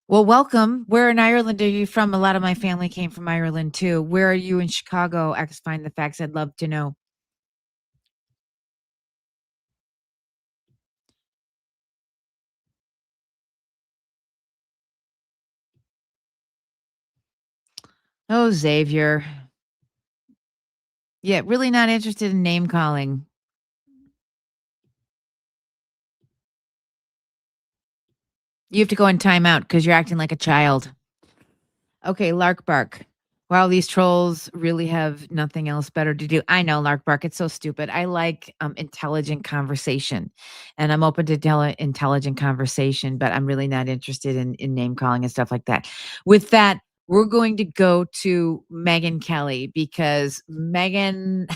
Well, welcome. Where in Ireland are you from? A lot of my family came from Ireland too. Where are you in Chicago? X find the facts. I'd love to know. Oh, Xavier. Yeah, really not interested in name calling. You have to go in timeout because you're acting like a child. Okay, Lark Bark. Wow, these trolls really have nothing else better to do. I know, Lark Bark. It's so stupid. I like intelligent conversation, and I'm open to intelligent conversation, but I'm really not interested in name calling and stuff like that. With that, we're going to go to Megyn Kelly because Megyn,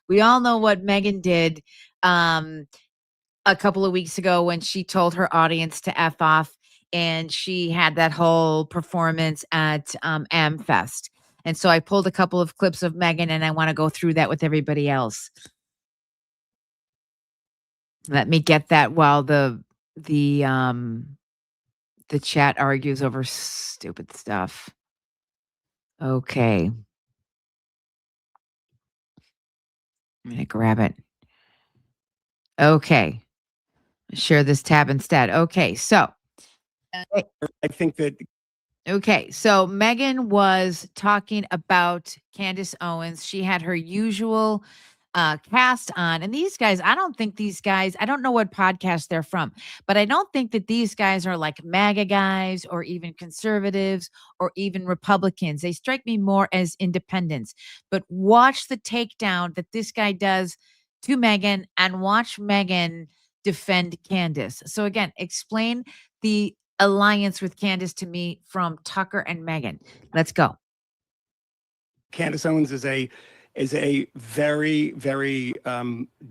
we all know what Megyn did a couple of weeks ago when she told her audience to F off, and she had that whole performance at AmFest. And so I pulled a couple of clips of Megyn, and I want to go through that with everybody else. Let me get that while the chat argues over stupid stuff. Okay. I'm going to grab it. Okay. Share this tab instead. Okay. So I think that. Okay, so Megyn was talking about Candace Owens. She had her usual cast on, and these guys, I don't know what podcast they're from, but I don't think that these guys are like MAGA guys or even conservatives or even Republicans. They strike me more as independents. But watch the takedown that this guy does to Megyn, and watch Megyn defend Candace. So again, explain the alliance with Candace to me from Tucker and Megyn. Let's go. Candace Owens is a very, very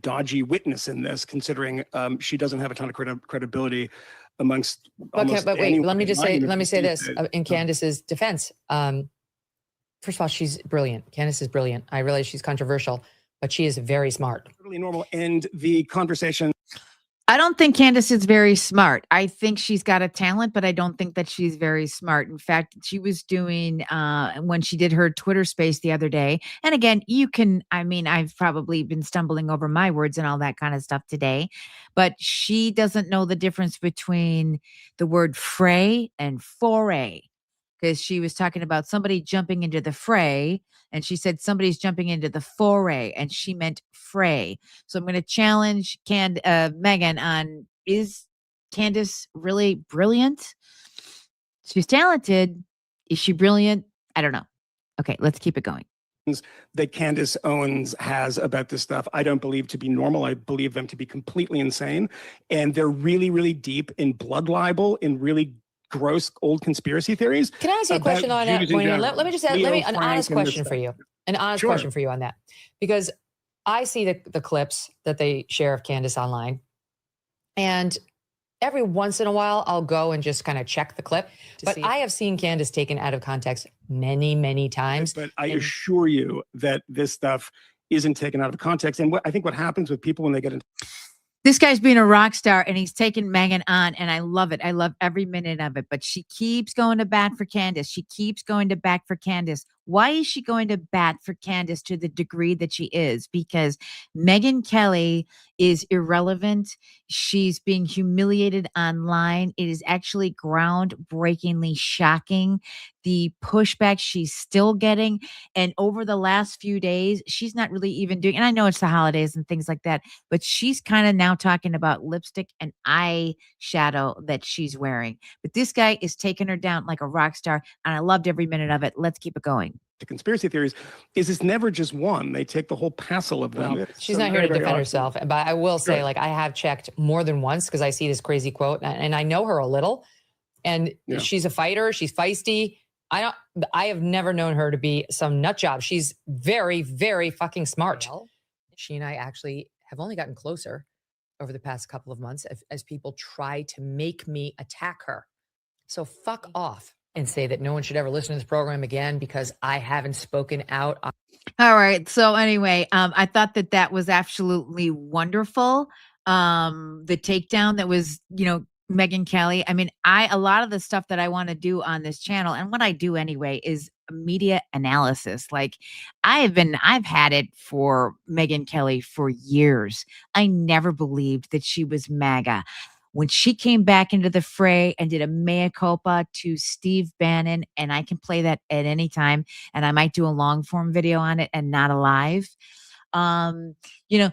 dodgy witness in this, considering she doesn't have a ton of credibility amongst. Okay, but wait, let me say this in Candace's defense. First of all, she's brilliant. Candace is brilliant. I realize she's controversial, but she is very smart. Totally normal. And the conversation. I don't think Candace is very smart. I think she's got a talent, but I don't think that she's very smart. In fact, she was doing when she did her Twitter space the other day. And again, I've probably been stumbling over my words and all that kind of stuff today, but she doesn't know the difference between the word fray and foray, because she was talking about somebody jumping into the fray, and she said somebody's jumping into the foray, and she meant fray. So I'm going to challenge Megyn on, is Candace really brilliant? She's talented. Is she brilliant? I don't know. Okay, let's keep it going. That Candace Owens has about this stuff, I don't believe to be normal. I believe them to be completely insane. And they're really, really deep in blood libel, in really gross old conspiracy theories. Can I ask you a question on that? Let me just ask an honest question for you. An honest question for you on that. Because I see the clips that they share of Candace online. And every once in a while, I'll go and just kind of check the clip. But I have seen Candace taken out of context many, many times. But I assure you that this stuff isn't taken out of context. And I think what happens with people when they get into this guy's being a rock star, and he's taking Megyn on, and I love it. I love every minute of it. But she keeps going to bat for Candace. She keeps going to bat for Candace. Why is she going to bat for Candace to the degree that she is? Because Megyn Kelly is irrelevant. She's being humiliated online. It is actually groundbreakingly shocking, the pushback she's still getting. And over the last few days, she's not really even doing, and I know it's the holidays and things like that, but she's kind of now talking about lipstick and eyeshadow that she's wearing. But this guy is taking her down like a rock star, and I loved every minute of it. Let's keep it going. To conspiracy theories is it's never just one. They take the whole passel of them. She's not here to defend herself, but I will say, like, I have checked more than once because I see this crazy quote, and I know her a little, and she's a fighter. She's feisty. I have never known her to be some nut job. She's very, very fucking smart. Well, she and I actually have only gotten closer over the past couple of months as people try to make me attack her. So fuck off. and say that no one should ever listen to this program again because I haven't spoken out. All right. So anyway, I thought that was absolutely wonderful. The takedown that was, Megyn Kelly. I mean, a lot of the stuff that I want to do on this channel and what I do anyway is media analysis. Like I've had it for Megyn Kelly for years. I never believed that she was MAGA. When she came back into the fray and did a mea culpa to Steve Bannon, and I can play that at any time, and I might do a long form video on it and not a live.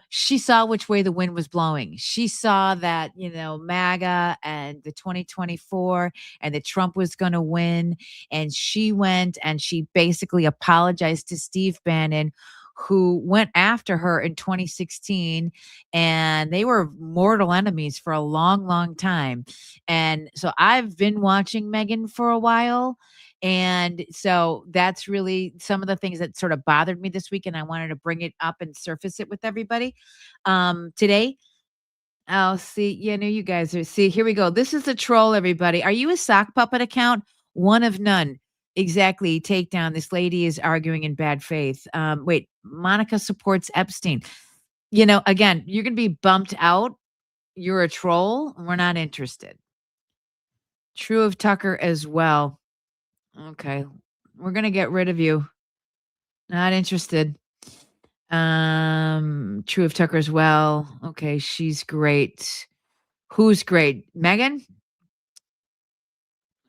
She saw which way the wind was blowing. She saw that, MAGA and the 2024 and that Trump was going to win. And she went and she basically apologized to Steve Bannon, who went after her in 2016, and they were mortal enemies for a long, long time. And so I've been watching Megyn for a while. And so that's really some of the things that sort of bothered me this week. And I wanted to bring it up and surface it with everybody. Today, I'll see. Yeah, no, you guys are. See, here we go. This is a troll, everybody. Are you a sock puppet account? One of none. Exactly. Take down. This lady is arguing in bad faith. Wait, Monica supports Epstein. Again, you're going to be bumped out. You're a troll. We're not interested. True of Tucker as well. Okay. We're going to get rid of you. Not interested. True of Tucker as well. Okay, she's great. Who's great? Megyn?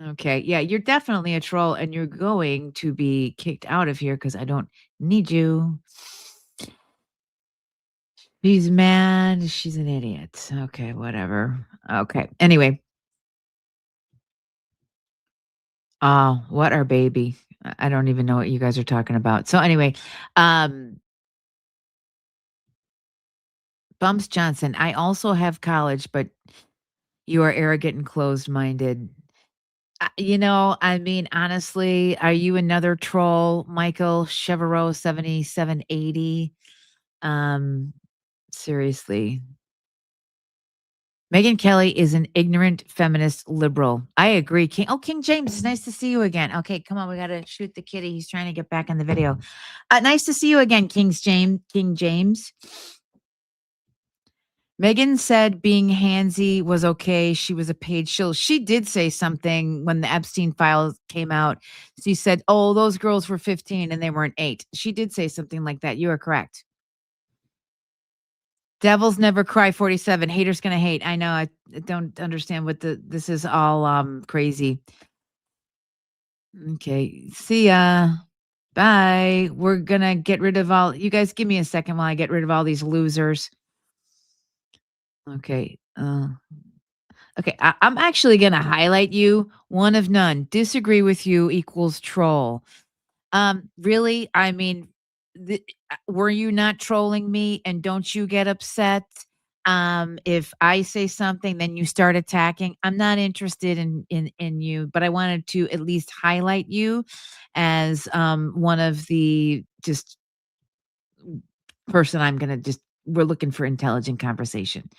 Okay, yeah, you're definitely a troll and you're going to be kicked out of here because I don't need you. She's mad. She's an idiot. Okay, whatever. Okay, anyway. Oh, what our baby. I don't even know what you guys are talking about. So anyway, Bumps Johnson, I also have college, but you are arrogant and closed-minded. I mean, honestly, are you another troll, Michael Chevrolet 7780? Seriously. Megyn Kelly is an ignorant feminist liberal. I agree. King James, it's nice to see you again. Okay, come on, we got to shoot the kitty. He's trying to get back in the video. Nice to see you again, King James. Megyn said being handsy was okay. She was a paid shill. She did say something when the Epstein files came out. She said, oh, those girls were 15 and they weren't 8. She did say something like that. You are correct. Devils never cry 47. Haters gonna hate. I know. I don't understand what this is all crazy. Okay. See ya. Bye. We're gonna get rid of all. You guys give me a second while I get rid of all these losers. Okay. Okay. I'm actually going to highlight you. One of none. Disagree with you equals troll. Really? I mean, were you not trolling me? And don't you get upset? If I say something, then you start attacking. I'm not interested in you, but I wanted to at least highlight you as one of the just person we're looking for intelligent conversation.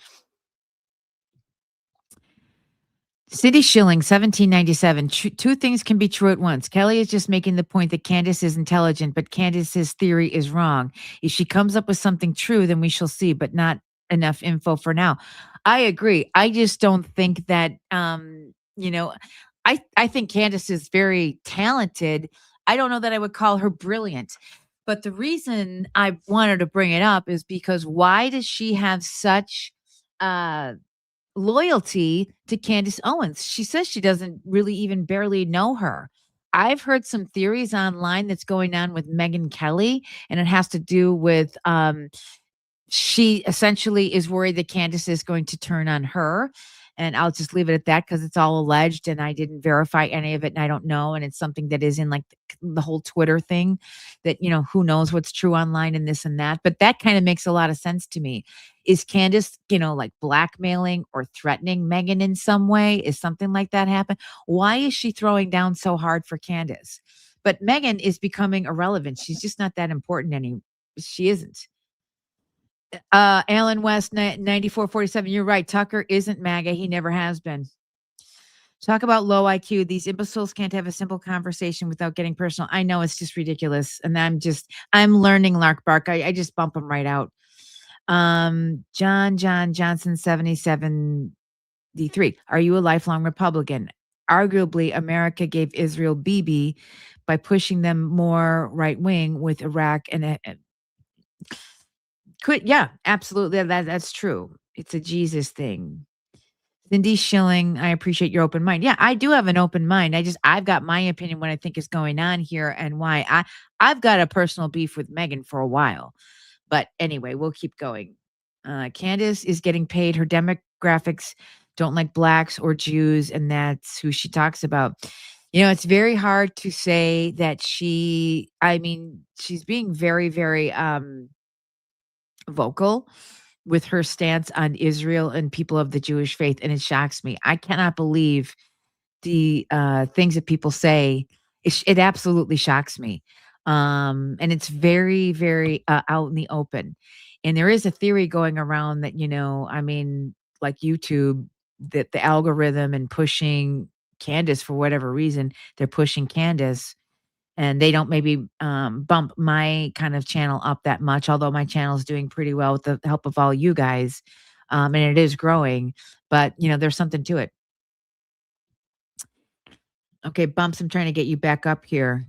City Shilling, 1797. Two things can be true at once. Kelly is just making the point that Candace is intelligent, but Candace's theory is wrong. If she comes up with something true, then we shall see, but not enough info for now. I agree. I just don't think that, I think Candace is very talented. I don't know that I would call her brilliant. But the reason I wanted to bring it up is because why does she have such loyalty to Candace Owens? She says she doesn't really even barely know her. I've heard some theories online that's going on with Megyn Kelly, and it has to do with she essentially is worried that Candace is going to turn on her. And I'll just leave it at that because it's all alleged and I didn't verify any of it and I don't know. And it's something that is in like the whole Twitter thing that, who knows what's true online and this and that. But that kind of makes a lot of sense to me. Is Candace, like blackmailing or threatening Megyn in some way? Is something like that happen? Why is she throwing down so hard for Candace? But Megyn is becoming irrelevant. She's just not that important anymore. She isn't. Alan West, 9447. You're right. Tucker isn't MAGA. He never has been. Talk about low IQ. These imbeciles can't have a simple conversation without getting personal. I know it's just ridiculous. And I'm learning Lark Bark. I just bump them right out. John Johnson, 77D3. Are you a lifelong Republican? Arguably, America gave Israel BB by pushing them more right wing with Iraq and yeah, absolutely. That's true. It's a Jesus thing. Cindy Schilling, I appreciate your open mind. Yeah, I do have an open mind. I've got my opinion what I think is going on here and why. I've got a personal beef with Megyn for a while. But anyway, we'll keep going. Candace is getting paid. Her demographics don't like blacks or Jews, and that's who she talks about. It's very hard to say that she's being very, very vocal with her stance on Israel and people of the Jewish faith, and it shocks me. I cannot believe the things that people say. It absolutely shocks me. And it's very, very out in the open. And there is a theory going around that, like YouTube, that the algorithm and pushing Candace for whatever reason, they're pushing Candace and they don't maybe bump my kind of channel up that much, although my channel is doing pretty well with the help of all you guys. And it is growing, but there's something to it. Okay, Bumps, I'm trying to get you back up here.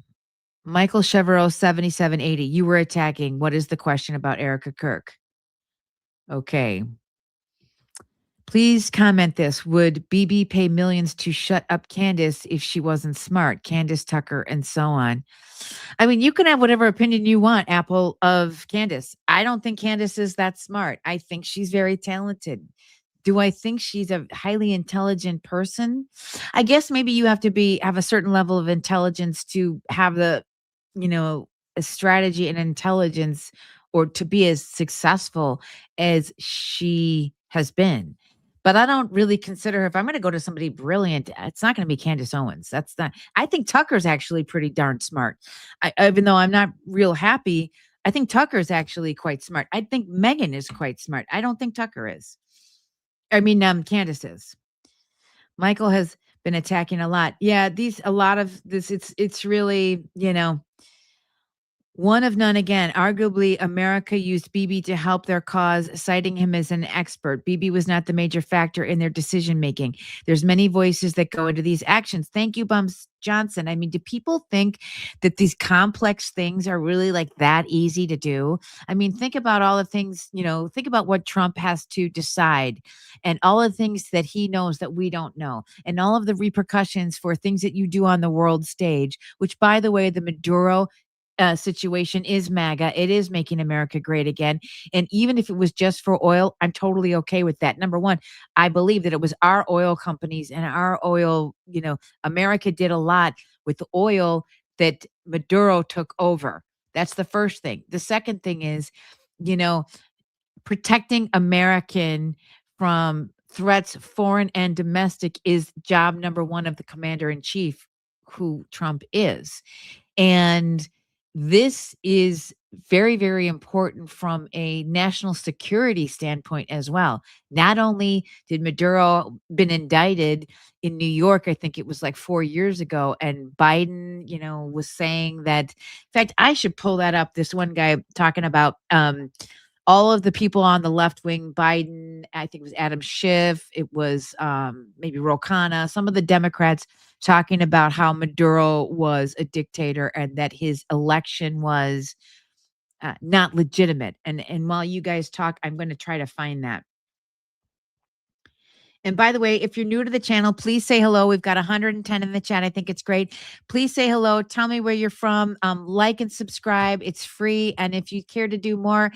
Michael Chevreau, 7780. You were attacking. What is the question about Erica Kirk? Okay. Please comment this. Would BB pay millions to shut up Candace if she wasn't smart? Candace Tucker and so on. I mean, you can have whatever opinion you want, Apple, of Candace. I don't think Candace is that smart. I think she's very talented. Do I think she's a highly intelligent person? I guess maybe you have to have a certain level of intelligence to have a strategy and intelligence, or to be as successful as she has been. But I don't really consider her, if I'm going to go to somebody brilliant, it's not going to be Candace Owens. That's not, I think Tucker's actually pretty darn smart. Even though I'm not real happy, I think Tucker's actually quite smart. I think Megyn is quite smart. I don't think Tucker is. Candace is. Michael has been attacking a lot. Yeah, a lot of this, it's really, one of none again. Arguably, America used BB to help their cause, citing him as an expert. BB was not the major factor in their decision making. There's many voices that go into these actions. Thank you, Bumps Johnson. I mean, do people think that these complex things are really like that easy to do? I mean, think about all the things, think about what Trump has to decide and all the things that he knows that we don't know, and all of the repercussions for things that you do on the world stage, which, by the way, the Maduro situation is MAGA. It is making America great again. And even if it was just for oil, I'm totally okay with that. Number one, I believe that it was our oil companies and our oil, America did a lot with the oil that Maduro took over. That's the first thing. The second thing is, protecting American from threats, foreign and domestic, is job number one of the commander in chief, who Trump is. And this is very, very important from a national security standpoint as well. Not only did Maduro been indicted in New York, I think it was like 4 years ago, and Biden, was saying that, in fact, I should pull that up. This one guy talking about all of the people on the left wing, Biden, I think it was Adam Schiff, it was maybe Ro Khanna, some of the Democrats talking about how Maduro was a dictator and that his election was not legitimate. And while you guys talk, I'm going to try to find that. And by the way, if you're new to the channel, please say hello. We've got 110 in the chat. I think it's great. Please say hello. Tell me where you're from. Like and subscribe. It's free. And if you care to do more,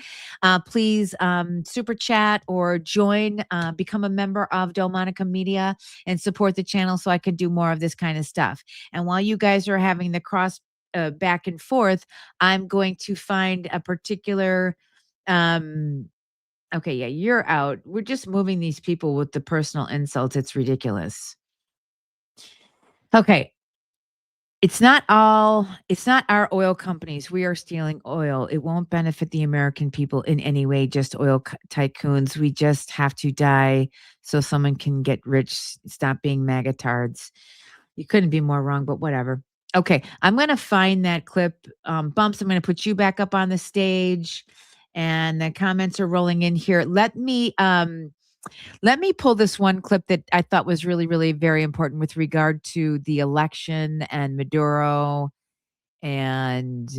please super chat or join, become a member of Delmonica Media and support the channel so I can do more of this kind of stuff. And while you guys are having the cross back and forth, I'm going to find a particular okay, yeah, you're out. We're just moving these people with the personal insults. It's ridiculous. Okay. It's not our oil companies. We are stealing oil. It won't benefit the American people in any way, just oil tycoons. We just have to die so someone can get rich. Stop being magatards. You couldn't be more wrong, but whatever. Okay, I'm going to find that clip. Bumps, I'm going to put you back up on the stage, and the comments are rolling in here. Let me pull this one clip that I thought was really, really very important with regard to the election and Maduro and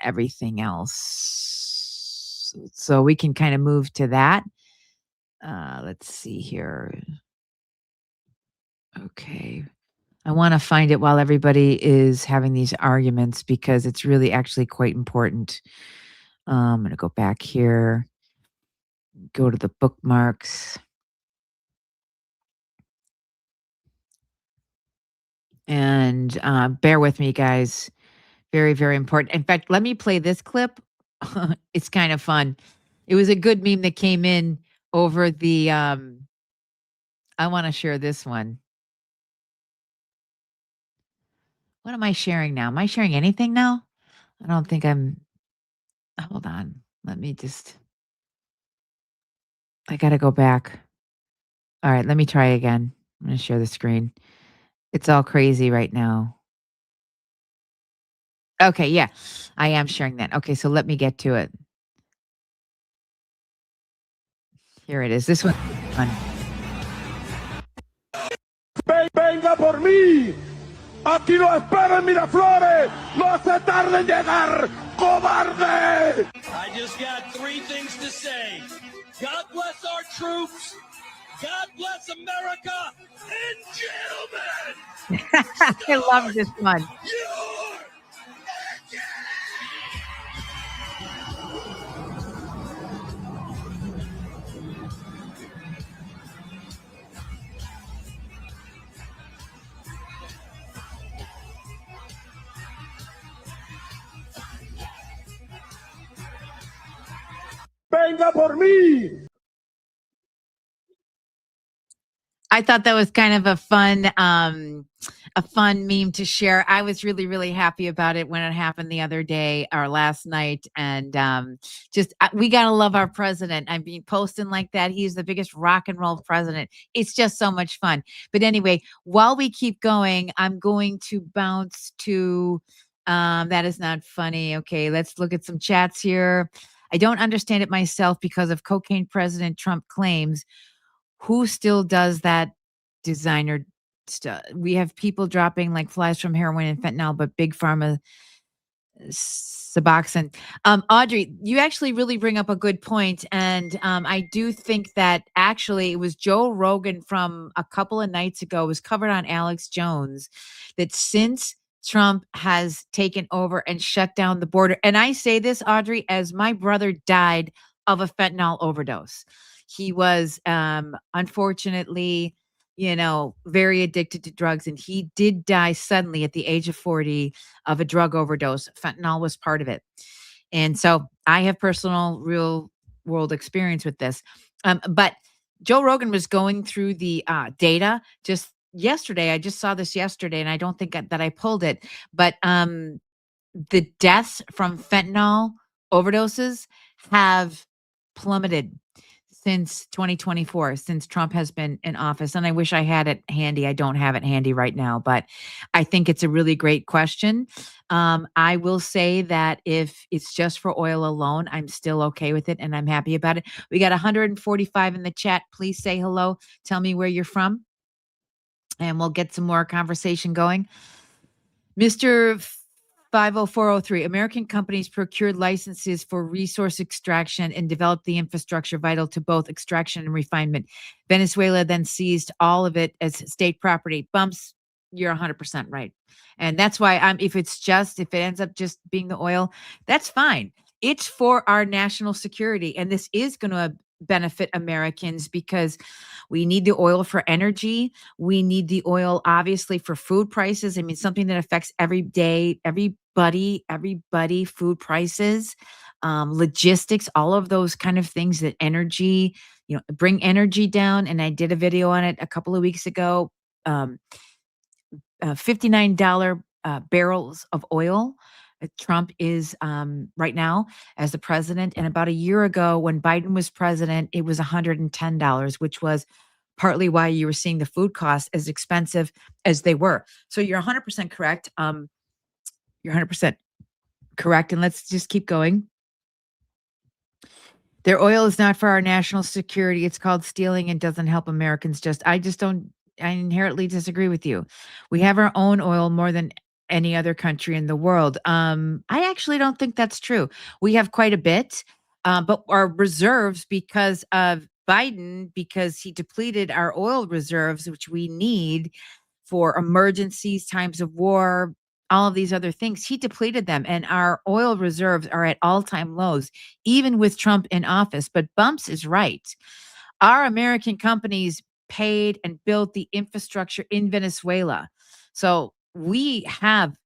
everything else. So we can kind of move to that. Let's see here. Okay. I want to find it while everybody is having these arguments because it's really actually quite important. I'm going to go back here, go to the bookmarks. And bear with me, guys. Very, very important. In fact, let me play this clip. It's kind of fun. It was a good meme that came in over the I want to share this one. What am I sharing now? Am I sharing anything now? I don't think I'm. Hold on. Let me just. I got to go back. All right, let me try again. I'm going to share the screen. It's all crazy right now. Okay, yeah. I am sharing that. Okay, so let me get to it. Here it is. This one. Fun. Venga por mí. Aquí lo espero en Miraflores. No se tarde en llegar, cobarde. I just got three things to say. God bless our troops. God bless America. And gentlemen, I love this one. you're venga por mí. I thought that was kind of a fun meme to share. I was really, really happy about it when it happened the other day or last night. And we got to love our president. I mean, posting like that, he's the biggest rock and roll president. It's just so much fun. But anyway, while we keep going, I'm going to bounce to, that is not funny. Okay, let's look at some chats here. I don't understand it myself because of cocaine President Trump claims. Who still does that designer stuff? We have people dropping like flies from heroin and fentanyl, but big pharma Suboxone. Audrey, you actually really bring up a good point, and I do think that actually it was Joe Rogan from a couple of nights ago was covered on Alex Jones that since Trump has taken over and shut down the border, and I say this, Audrey, as my brother died of a fentanyl overdose. He was unfortunately, very addicted to drugs, and he did die suddenly at the age of 40 of a drug overdose. Fentanyl was part of it. And so I have personal real world experience with this. But Joe Rogan was going through the data just yesterday. I just saw this yesterday, and I don't think that I pulled it, but the deaths from fentanyl overdoses have plummeted since 2024, since Trump has been in office. And I wish I had it handy. I don't have it handy right now, but I think it's a really great question. I will say that if it's just for oil alone, I'm still okay with it and I'm happy about it. We got 145 in the chat. Please say hello. Tell me where you're from, and we'll get some more conversation going. Mr. 50403, American companies procured licenses for resource extraction and developed the infrastructure vital to both extraction and refinement. Venezuela then seized all of it as state property. Bumps, you're 100% right. And that's why if it ends up just being the oil, that's fine. It's for our national security. And this is going to benefit Americans because we need the oil for energy. We need the oil, obviously, for food prices. I mean, something that affects everybody, food prices, logistics, all of those kind of things that energy, bring energy down. And I did a video on it a couple of weeks ago. $59 barrels of oil. Trump is right now as the president. And about a year ago, when Biden was president, it was $110, which was partly why you were seeing the food costs as expensive as they were. So you're 100% correct. You're 100% correct. And let's just keep going. Their oil is not for our national security. It's called stealing and doesn't help Americans. I inherently disagree with you. We have our own oil more than any other country in the world. I actually don't think that's true. We have quite a bit, but our reserves, because of Biden, because he depleted our oil reserves, which we need for emergencies, times of war, all of these other things, he depleted them. And our oil reserves are at all-time lows, even with Trump in office. But Bumps is right. Our American companies paid and built the infrastructure in Venezuela. So we have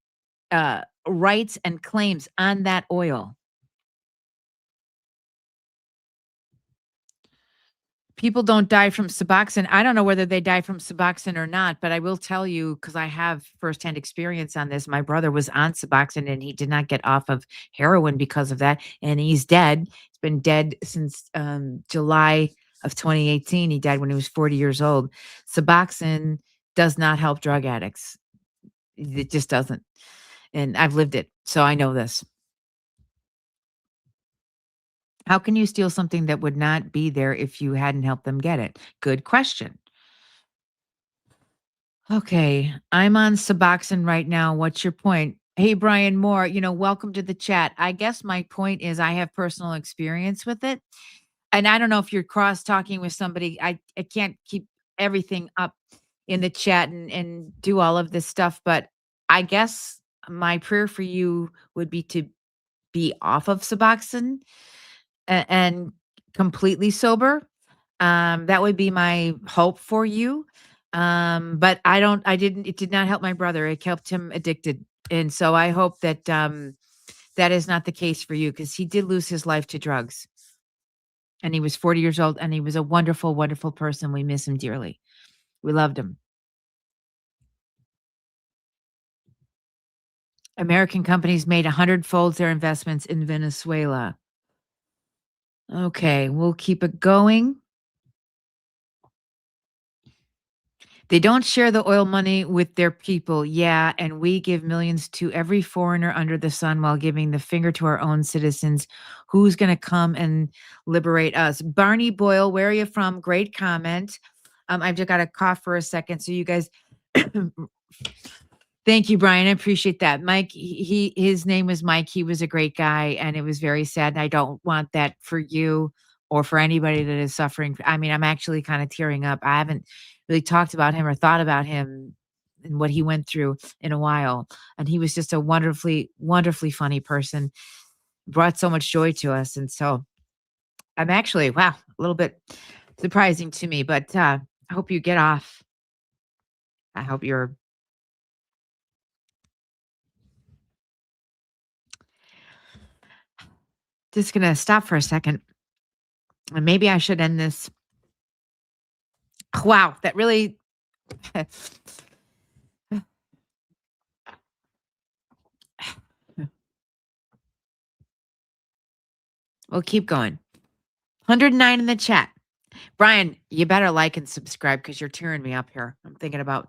rights and claims on that oil. People don't die from Suboxone. I don't know whether they die from Suboxone or not, but I will tell you, because I have firsthand experience on this. My brother was on Suboxone and he did not get off of heroin because of that. And he's dead. He's been dead since July of 2018. He died when he was 40 years old. Suboxone does not help drug addicts. It just doesn't. And I've lived it, so I know this. How can you steal something that would not be there if you hadn't helped them get it? Good question. Okay, I'm on Suboxone right now. What's your point? Hey, Brian Moore, welcome to the chat. I guess my point is I have personal experience with it. And I don't know if you're cross talking with somebody. I can't keep everything up in the chat and do all of this stuff. But I guess my prayer for you would be to be off of Suboxone and completely sober. That would be my hope for you. But it did not help my brother. It kept him addicted. And so I hope that that is not the case for you, because he did lose his life to drugs. And he was 40 years old, and he was a wonderful, wonderful person. We miss him dearly. We loved him. American companies made 100-fold their investments in Venezuela. Okay, we'll keep it going. They don't share the oil money with their people. Yeah, and we give millions to every foreigner under the sun while giving the finger to our own citizens. Who's going to come and liberate us? Barney Boyle, where are you from? Great comment. I've just got to cough for a second, so you guys... Thank you, Brian. I appreciate that. Mike, his name was Mike. He was a great guy, and it was very sad. And I don't want that for you or for anybody that is suffering. I mean, I'm actually kind of tearing up. I haven't really talked about him or thought about him and what he went through in a while. And he was just a wonderfully, wonderfully funny person. Brought so much joy to us. And so I'm actually, wow, a little bit surprising to me, but I hope you get off. I hope you're... Just going to stop for a second. And maybe I should end this. Wow, that really... We'll keep going. 109 in the chat. Brian, you better like and subscribe, because you're tearing me up here. I'm thinking about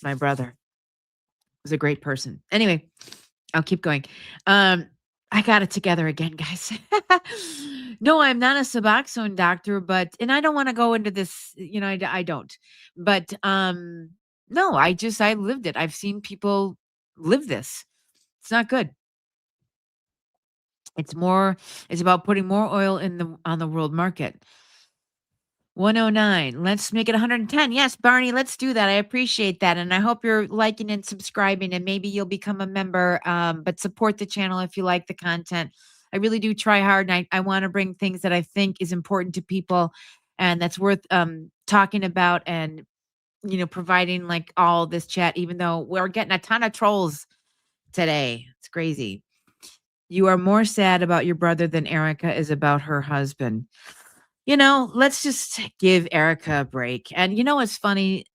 my brother. He was a great person. Anyway, I'll keep going. I got it together again, guys. No, I'm not a Suboxone doctor, and I don't want to go into this, I don't. But no, I lived it. I've seen people live this. It's not good. It's about putting more oil on the world market. 109. Let's make it 110. Yes, Barney, let's do that. I appreciate that. And I hope you're liking and subscribing, and maybe you'll become a member, but support the channel if you like the content. I really do try hard, and I want to bring things that I think is important to people and that's worth talking about, and, providing like all this chat, even though we're getting a ton of trolls today. It's crazy. You are more sad about your brother than Erica is about her husband. Let's just give Erica a break. And what's funny?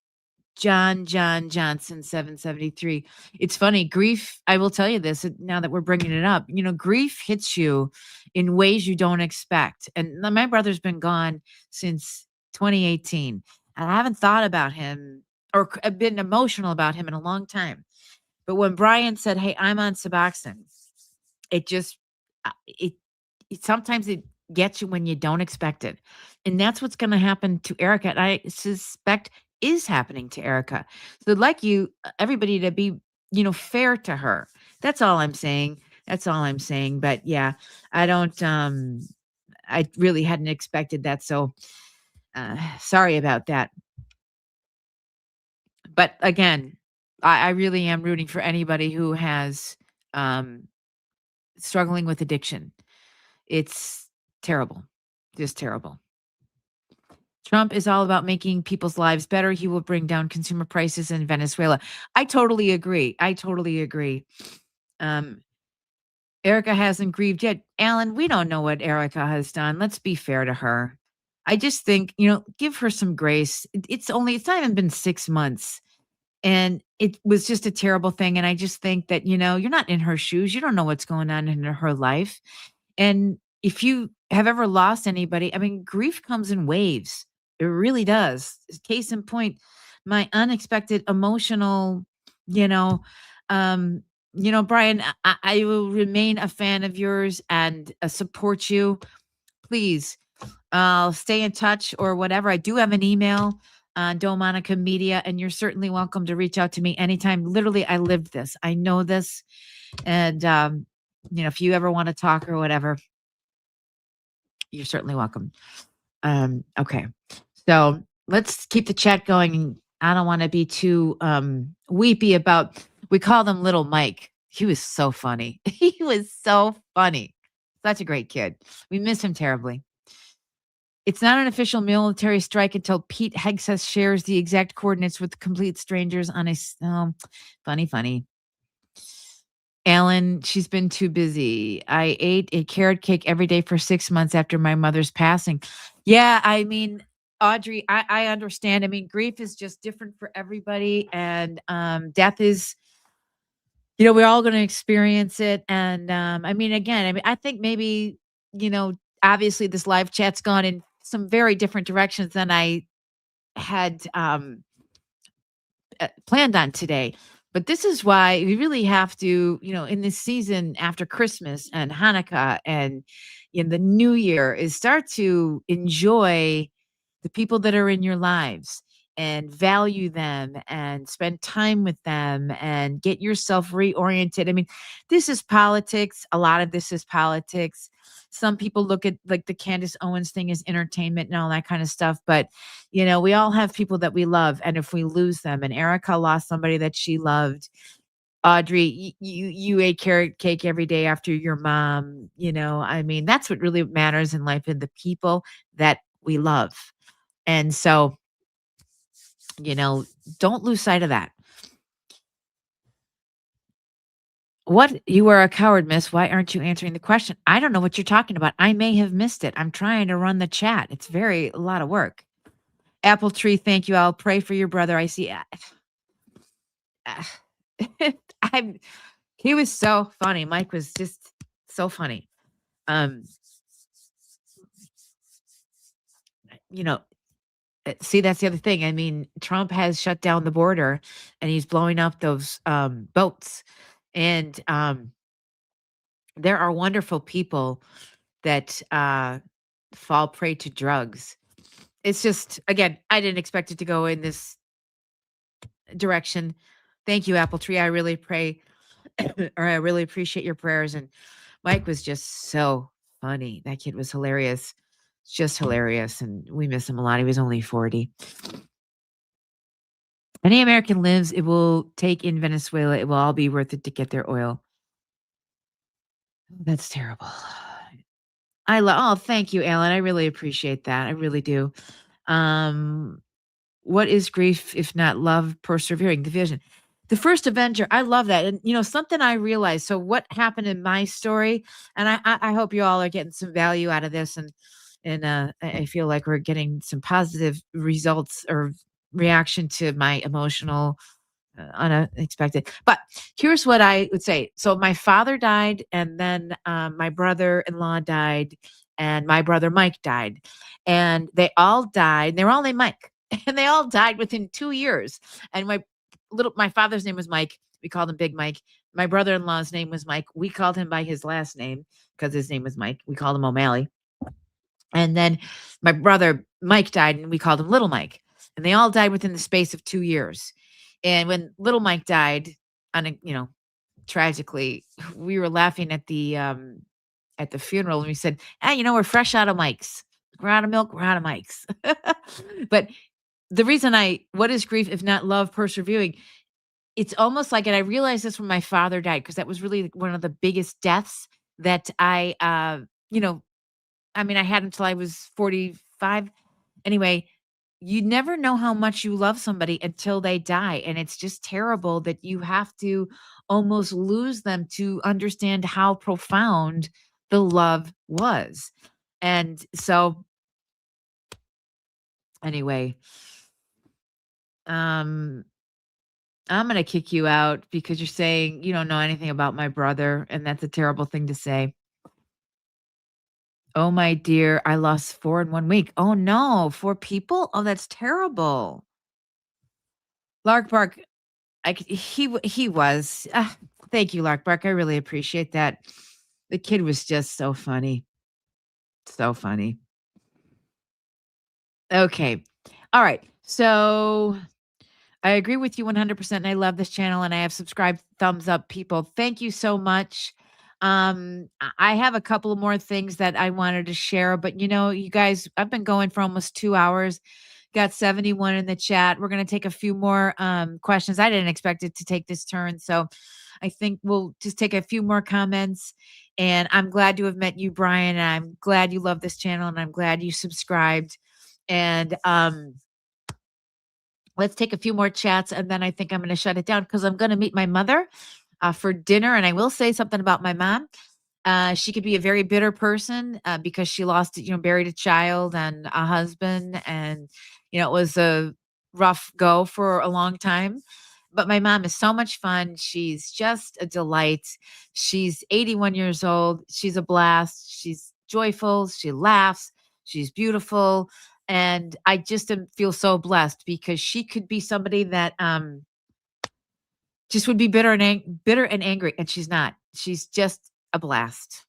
John Johnson 773. It's funny, grief, I will tell you this now that we're bringing it up. Grief hits you in ways you don't expect. And my brother's been gone since 2018. And I haven't thought about him or been emotional about him in a long time. But when Brian said, "Hey, I'm on Suboxone," it just it sometimes it gets you when you don't expect it. And that's what's going to happen to Erica. And I suspect is happening to Erica. So I'd like everybody to be, fair to her. That's all I'm saying. That's all I'm saying. But yeah, I don't, I really hadn't expected that. So sorry about that. But again, I really am rooting for anybody who has struggling with addiction. It's terrible. Just terrible. Trump is all about making people's lives better. He will bring down consumer prices in Venezuela. I totally agree. Erica hasn't grieved yet. Alan, we don't know what Erica has done. Let's be fair to her. I just think, give her some grace. It's not even been 6 months. And it was just a terrible thing. And I just think that, you're not in her shoes. You don't know what's going on in her life. And if you have ever lost anybody, I mean, grief comes in waves. It really does. Case in point, my unexpected emotional, Brian, I will remain a fan of yours and support you. Please, I'll stay in touch or whatever. I do have an email on Monica Media, and you're certainly welcome to reach out to me anytime. Literally, I lived this. I know this. And, if you ever want to talk or whatever, you're certainly welcome. Okay. So let's keep the chat going. I don't want to be too weepy about, we call them Little Mike. He was so funny. He was so funny. Such a great kid. We miss him terribly. It's not an official military strike until Pete Hegseth shares the exact coordinates with complete strangers on a funny. Alan, she's been too busy. I ate a carrot cake every day for 6 months after my mother's passing. Yeah, I mean, Audrey, I understand. I mean, grief is just different for everybody. And death is, we're all going to experience it. And again, I think maybe, obviously this live chat's gone in some very different directions than I had planned on today. But this is why we really have to, in this season after Christmas and Hanukkah and in the new year, is start to enjoy the people that are in your lives and value them and spend time with them and get yourself reoriented. I mean, this is politics. A lot of this is politics. Some people look at like the Candace Owens thing as entertainment and all that kind of stuff. But, we all have people that we love. And if we lose them, and Erica lost somebody that she loved, Audrey, you ate carrot cake every day after your mom, that's what really matters in life, and the people that we love. And so, don't lose sight of that. What? You are a coward, miss. Why aren't you answering the question? I don't know what you're talking about. I may have missed it. I'm trying to run the chat. It's a lot of work. Apple Tree, thank you. I'll pray for your brother. I see. He was so funny. Mike was just so funny. See, that's the other thing. I mean, Trump has shut down the border and he's blowing up those boats. And there are wonderful people that fall prey to drugs. It's just, again, I didn't expect it to go in this direction. Thank you, Apple Tree. I really pray, or I really appreciate your prayers. And Mike was just so funny. That kid was hilarious. Just hilarious. And we miss him a lot. He was only 40. Any American lives, it will take in Venezuela. It will all be worth it to get their oil. That's terrible. Thank you, Alan. I really appreciate that. I really do. What is grief if not love persevering? The vision. The first Avenger. I love that. And something I realized. So what happened in my story, and I hope you all are getting some value out of this, and I feel like we're getting some positive results or reaction to my emotional unexpected. But here's what I would say. So my father died, and then my brother-in-law died, and my brother Mike died, and they all died. They were all named Mike, and they all died within 2 years. And my father's name was Mike. We called him Big Mike. My brother-in-law's name was Mike. We called him by his last name because his name was Mike. We called him O'Malley. And then my brother Mike died, and we called him Little Mike. And they all died within the space of 2 years. And when Little Mike died, tragically, we were laughing at the funeral, and we said, we're fresh out of Mike's. We're out of milk. We're out of Mike's. But the reason what is grief if not love persevering? It's almost like, and I realized this when my father died, because that was really one of the biggest deaths that I had until I was 45. Anyway, you never know how much you love somebody until they die. And it's just terrible that you have to almost lose them to understand how profound the love was. And so, anyway, I'm going to kick you out because you're saying you don't know anything about my brother, and that's a terrible thing to say. Oh, my dear, I lost 4 in 1 week. Oh, no, 4 people? Oh, that's terrible. Lark Bark, he was. Thank you, Lark Bark. I really appreciate that. The kid was just so funny. So funny. Okay. All right. So I agree with you 100%. And I love this channel, and I have subscribed, thumbs up, people. Thank you so much. I have a couple of more things that I wanted to share, but you guys, I've been going for almost 2 hours. Got 71 in the chat. We're going to take a few more questions. I didn't expect it to take this turn, so I think we'll just take a few more comments. And I'm glad to have met you, Brian. And I'm glad you love this channel, and I'm glad you subscribed. And let's take a few more chats, and then I think I'm going to shut it down because I'm going to meet my mother for dinner. And I will say something about my mom. She could be a very bitter person because she lost, buried a child and a husband. And, it was a rough go for a long time. But my mom is so much fun. She's just a delight. She's 81 years old. She's a blast. She's joyful. She laughs. She's beautiful. And I just feel so blessed because she could be somebody that just would be bitter and angry, and she's not. She's just a blast.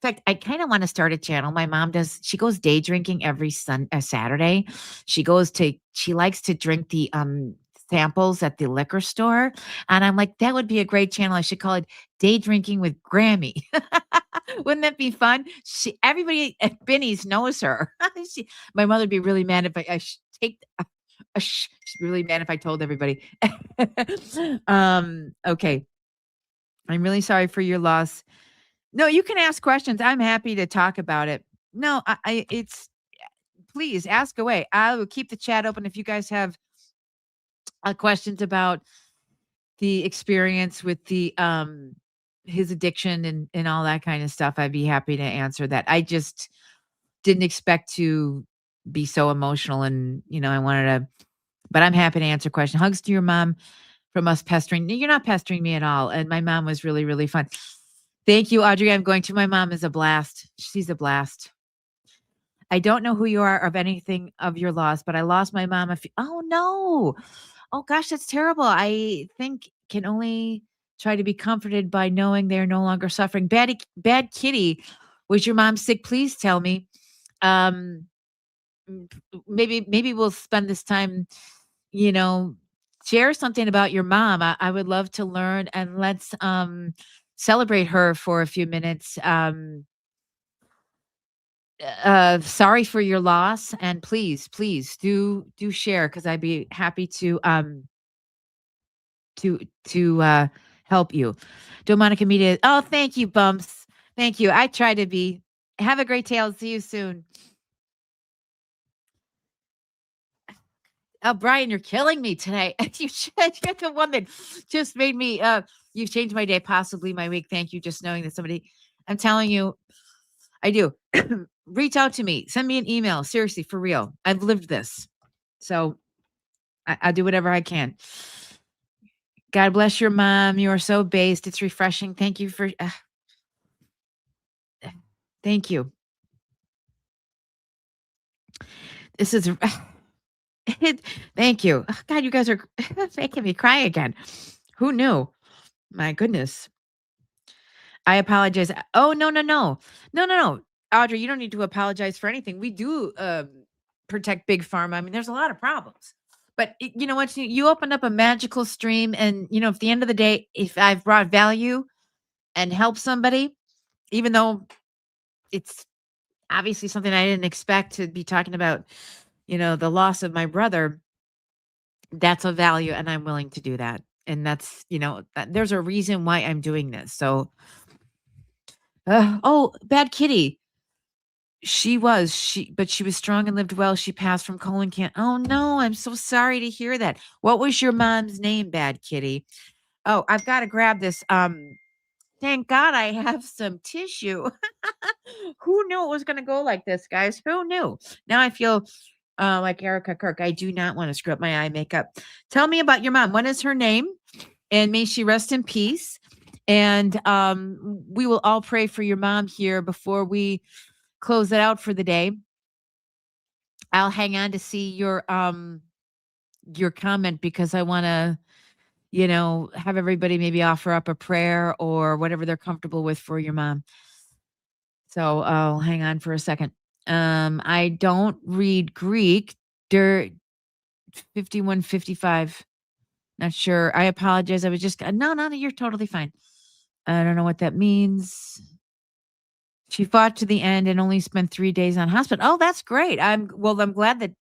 In fact, I kind of want to start a channel. My mom does. She goes day drinking every Saturday. She likes to drink the samples at the liquor store, and I'm like, that would be a great channel. I should call it Day Drinking with Grammy. Wouldn't that be fun? Everybody at Binny's knows her. My mother would be really mad if I take. She's really mad if I told everybody. Okay. I'm really sorry for your loss. No, you can ask questions. I'm happy to talk about it. No, please ask away. I will keep the chat open if you guys have questions about the experience with the his addiction and all that kind of stuff. I'd be happy to answer that. I just didn't expect to be so emotional, and I wanted to, but I'm happy to answer questions. Hugs to your mom from us pestering. You're not pestering me at all. And my mom was really, really fun. Thank you, Audrey. I'm going to. My mom is a blast. She's a blast. I don't know who you are of anything of your loss, but I lost my mom. Oh, no. Oh, gosh, that's terrible. I think can only try to be comforted by knowing they're no longer suffering. Bad Kitty, was your mom sick? Please tell me. Maybe we'll spend this time, share something about your mom. I would love to learn, and let's celebrate her for a few minutes. Sorry for your loss, and please do share, because I'd be happy to help you. Monica Media. Oh, thank you, Bumps. Thank you. I try to be. Have a great day. I'll see you soon. Oh, Brian, you're killing me today. You're the one that just made me, you've changed my day, possibly my week. Thank you. Just knowing that somebody, I'm telling you, I do. Reach out to me. Send me an email. Seriously, for real. I've lived this. So I'll do whatever I can. God bless your mom. You are so based. It's refreshing. Thank you for. Thank you. This is. Thank you. Oh, God, you guys are making me cry again. Who knew? My goodness. I apologize. Oh, no, no, no. No, no, no. Audrey, you don't need to apologize for anything. We do protect big pharma. I mean, there's a lot of problems. But you know what? You opened up a magical stream. And, you know, at the end of the day, if I've brought value and helped somebody, even though it's obviously something I didn't expect to be talking about, you know, the loss of my brother, that's a value. And I'm willing to do that. And that's, you know, there's a reason why I'm doing this. So, oh, bad kitty. But she was strong and lived well. She passed from colon cancer. Oh no, I'm so sorry to hear that. What was your mom's name, bad kitty? Oh, I've got to grab this. Thank God I have some tissue. Who knew it was going to go like this, guys? Who knew? Now I feel like Erica Kirk. I do not want to screw up my eye makeup. Tell me about your mom. What is her name? And may she rest in peace. And we will all pray for your mom here before we close it out for the day. I'll hang on to see your comment because I want to, you know, have everybody maybe offer up a prayer or whatever they're comfortable with for your mom. So I'll hang on for a second. I don't read Greek. 5155. Not sure. I apologize. I was just no, you're totally fine. I don't know what that means. She fought to the end and only spent 3 days on hospital. Oh, that's great. I'm glad that,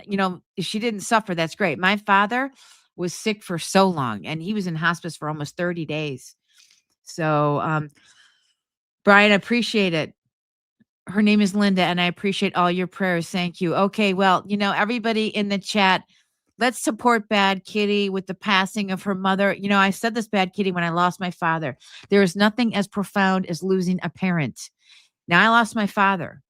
you know, if she didn't suffer, that's great. My father was sick for so long and he was in hospice for almost 30 days. So, Brian, I appreciate it. Her name is Linda and I appreciate all your prayers. Thank you. Okay. Well, you know, everybody in the chat, let's support Bad Kitty with the passing of her mother. You know, I said this, Bad Kitty, when I lost my father. There is nothing as profound as losing a parent. Now I lost my father.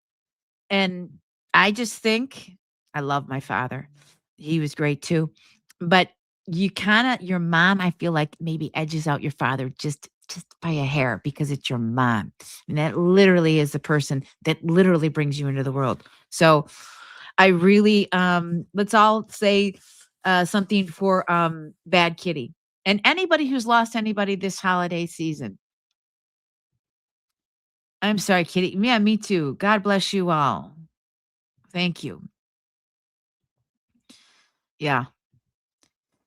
And I just think I love my father. He was great too. But your mom, I feel like maybe edges out your father just by a hair because it's your mom. And that literally is the person that literally brings you into the world. So I really, let's all say something for Bad Kitty and anybody who's lost anybody this holiday season. I'm sorry, Kitty. Yeah, me too. God bless you all. Thank you. Yeah.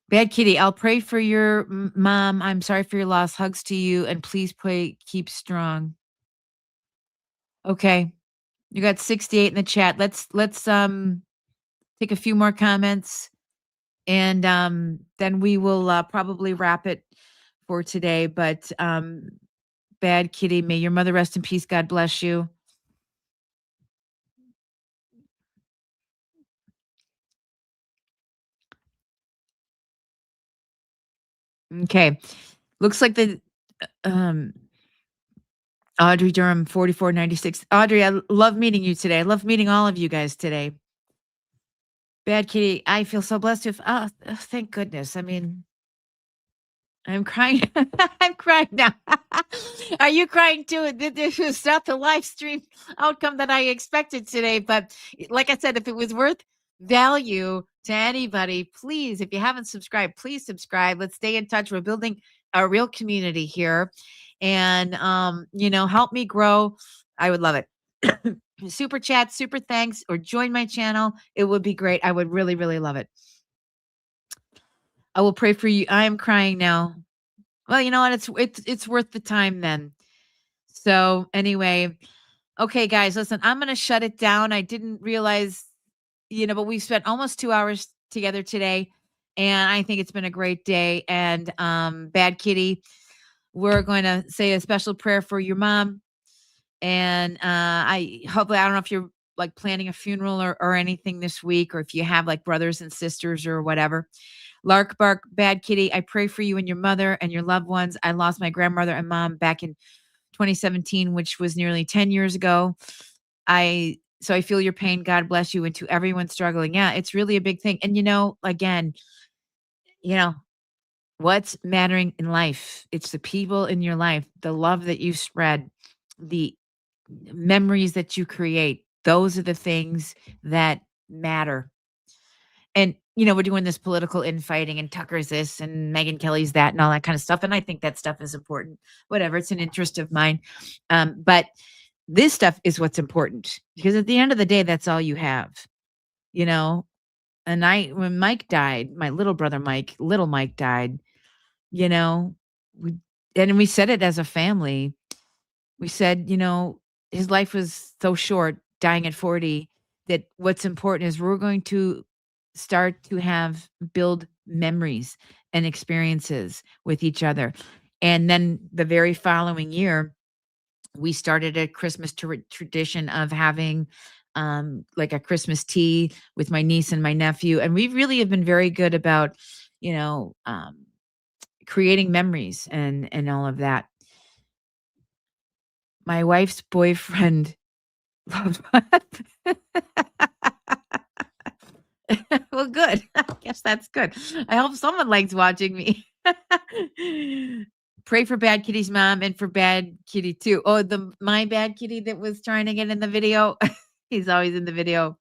Bad Kitty, I'll pray for your mom. I'm sorry for your loss. Hugs to you. And please pray, keep strong. Okay. You got 68 in the chat. Let's take a few more comments and then we will probably wrap it for today. But Bad Kitty, may your mother rest in peace. God bless you. Okay. Looks like the Audrey Durham 4496. Audrey, I love meeting you today. I love meeting all of you guys today. Bad Kitty, I feel so blessed to have, thank goodness. I mean, I'm crying. I'm crying now. Are you crying too? This was not the live stream outcome that I expected today. But like I said, if it was worth value to anybody, please, if you haven't subscribed, please subscribe. Let's stay in touch. We're building a real community here. And you know, help me grow. I would love it. Super chat, super thanks, or join my channel. It would be great. I would really, really love it. I will pray for you. I am crying now. Well, you know what? It's worth the time then. So anyway, okay, guys, listen, I'm going to shut it down. I didn't realize, you know, but we spent almost 2 hours together today. And I think it's been a great day. And Bad Kitty, we're going to say a special prayer for your mom. And I don't know if you're like planning a funeral or anything this week, or if you have like brothers and sisters or whatever. Lark Bark, Bad Kitty, I pray for you and your mother and your loved ones. I lost my grandmother and mom back in 2017, which was nearly 10 years ago. I So I feel your pain. God bless you. And to everyone struggling. Yeah, it's really a big thing. And, again, what's mattering in life? It's the people in your life, the love that you spread, the memories that you create. Those are the things that matter. And, we're doing this political infighting and Tucker's this and Megyn Kelly's that and all that kind of stuff. And I think that stuff is important. Whatever, it's an interest of mine. But this stuff is what's important because at the end of the day, that's all you have, And when Mike died, my little brother little Mike died, we said it as a family. We said, his life was so short, dying at 40, that what's important is we're going to start to build memories and experiences with each other. And then the very following year, we started a Christmas tradition of having like a Christmas tea with my niece and my nephew. And we really have been very good about, creating memories and all of that. My wife's boyfriend loved Well, good. I guess that's good. I hope someone likes watching me. Pray for Bad Kitty's mom and for Bad Kitty too. Oh, my Bad Kitty that was trying to get in the video. He's always in the video.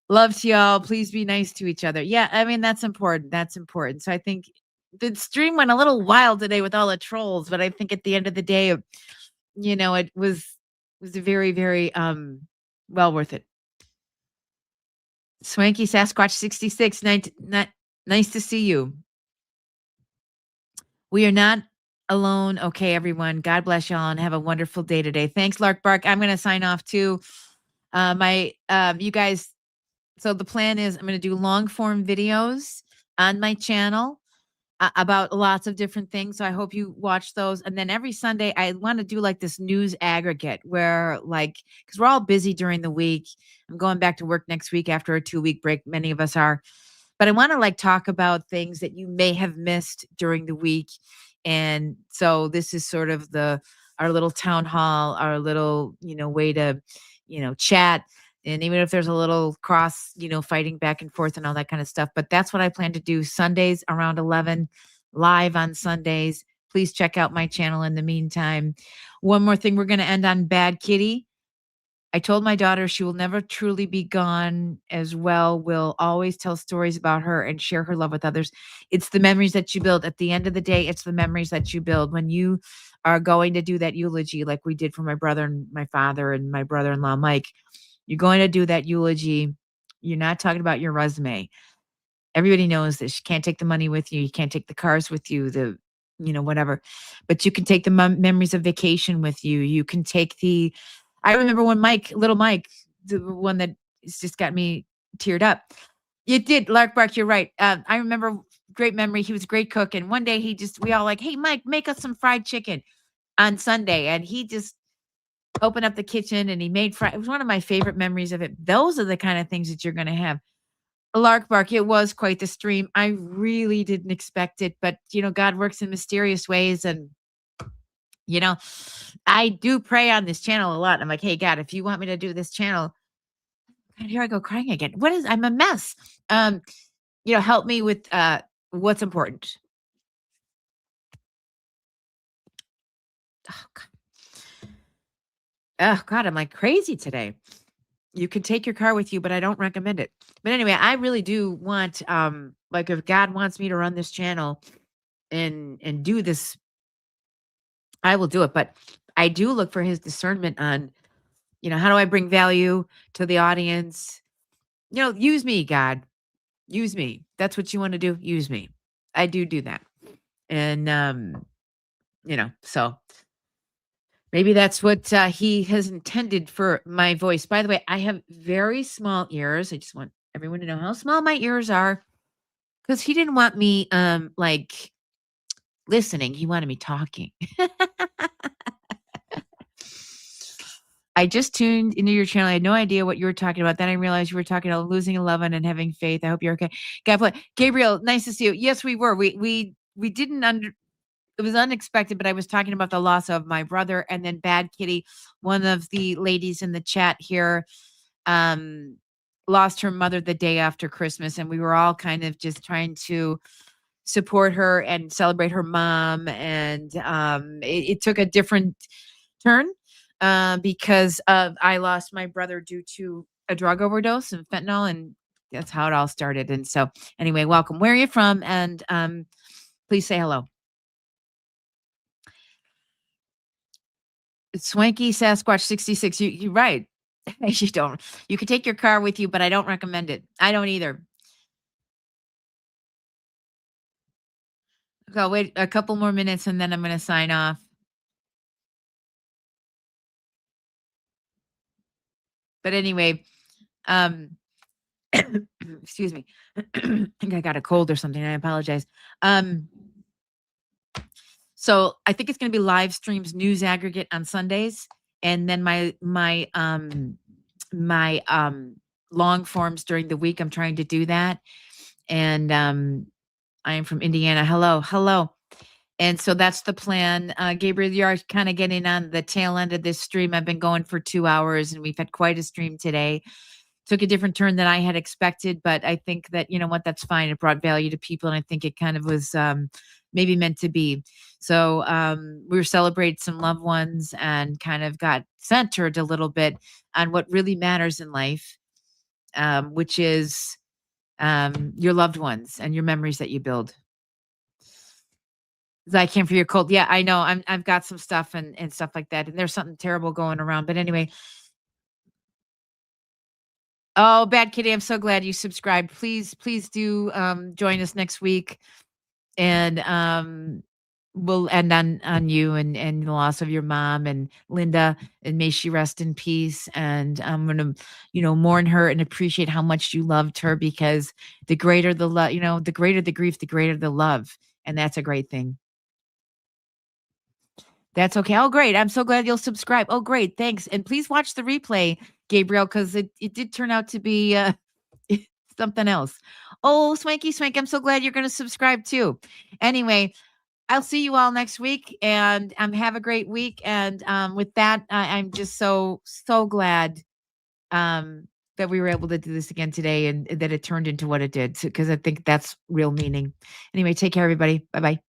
Love to y'all. Please be nice to each other. Yeah, I mean, that's important. That's important. So I think the stream went a little wild today with all the trolls, but I think at the end of the day, it was very, very well worth it. Swanky Sasquatch 66, nice to see you. We are not alone. Okay, everyone. God bless y'all and have a wonderful day today. Thanks, Lark Bark. I'm going to sign off too. You guys. So the plan is I'm going to do long form videos on my channel about lots of different things. So I hope you watch those. And then every Sunday, I want to do like this news aggregate where because we're all busy during the week. I'm going back to work next week after a 2-week break. Many of us are. But I want to talk about things that you may have missed during the week. And so this is sort of our little town hall, our little, way to, chat. And even if there's a little cross, fighting back and forth and all that kind of stuff. But that's what I plan to do Sundays around 11, live on Sundays. Please check out my channel in the meantime. One more thing, we're going to end on Bad Kitty. I told my daughter she will never truly be gone as well. We'll always tell stories about her and share her love with others. It's the memories that you build. At the end of the day, it's the memories that you build. When you are going to do that eulogy like we did for my brother and my father and my brother-in-law, Mike, you're going to do that eulogy. You're not talking about your resume. Everybody knows this. You can't take the money with you. You can't take the cars with you, whatever. But you can take the memories of vacation with you. You can take I remember when little Mike, the one that just got me teared up. You did, Lark Bark, you're right. I remember, great memory. He was a great cook. And one day we all hey, Mike, make us some fried chicken on Sunday. And he just opened up the kitchen and he made it was one of my favorite memories of it. Those are the kind of things that you're going to have. Lark Bark, it was quite the stream. I really didn't expect it, but God works in mysterious ways. And I do pray on this channel a lot. I'm like, hey, God, if you want me to do this channel, God, here I go crying again. I'm a mess. Help me with what's important. Oh God, I'm like crazy today. You can take your car with you, but I don't recommend it. But anyway, I really do want, if God wants me to run this channel and do this, I will do it. But I do look for his discernment on, how do I bring value to the audience? Use me, God. Use me. That's what you want to do. Use me. I do that. And, so maybe that's what he has intended for my voice. By the way, I have very small ears. I just want everyone to know how small my ears are because he didn't want me listening. He wanted me talking. I just tuned into your channel. I had no idea what you were talking about. Then I realized you were talking about losing a loved one and having faith. I hope you're okay. God bless. Gabriel, nice to see you. Yes, we were. We didn't it was unexpected, but I was talking about the loss of my brother, and then Bad Kitty, one of the ladies in the chat here, lost her mother the day after Christmas, and we were all kind of just trying to support her and celebrate her mom. And it took a different turn because I lost my brother due to a drug overdose and fentanyl, and that's how it all started. And so, anyway, welcome. Where are you from? And please say hello. Swanky Sasquatch 66. You're right. You don't. You can take your car with you, but I don't recommend it. I don't either. I'll wait a couple more minutes and then I'm going to sign off. But anyway, excuse me. I think I got a cold or something. I apologize. So I think it's going to be live streams, news aggregate on Sundays, and then my long forms during the week. I'm trying to do that, and I am from Indiana. Hello. And so that's the plan. Gabriel, you're kind of getting on the tail end of this stream. I've been going for 2 hours, and we've had quite a stream today. Took a different turn than I had expected, but I think that, you know what, that's fine. It brought value to people, and I think it kind of was maybe meant to be. So we were celebrating some loved ones and kind of got centered a little bit on what really matters in life, which is your loved ones and your memories that you build. I came for your cold. Yeah, I know. I've got some stuff and stuff like that, and there's something terrible going around. But anyway. Oh, Bad Kitty, I'm so glad you subscribed. Please do join us next week. And we'll end on you and the loss of your mom and Linda, and may she rest in peace. And I'm gonna, mourn her and appreciate how much you loved her, because the greater the love, the greater the grief, the greater the love. And that's a great thing. That's okay. Oh, great. I'm so glad you'll subscribe. Oh, great. Thanks. And please watch the replay, Gabriel, because it did turn out to be something else. Oh, Swanky Swank, I'm so glad you're going to subscribe too. Anyway, I'll see you all next week, and have a great week. And with that, I'm just so glad that we were able to do this again today, and that it turned into what it did, because I think that's real meaning. Anyway, take care, everybody. Bye-bye.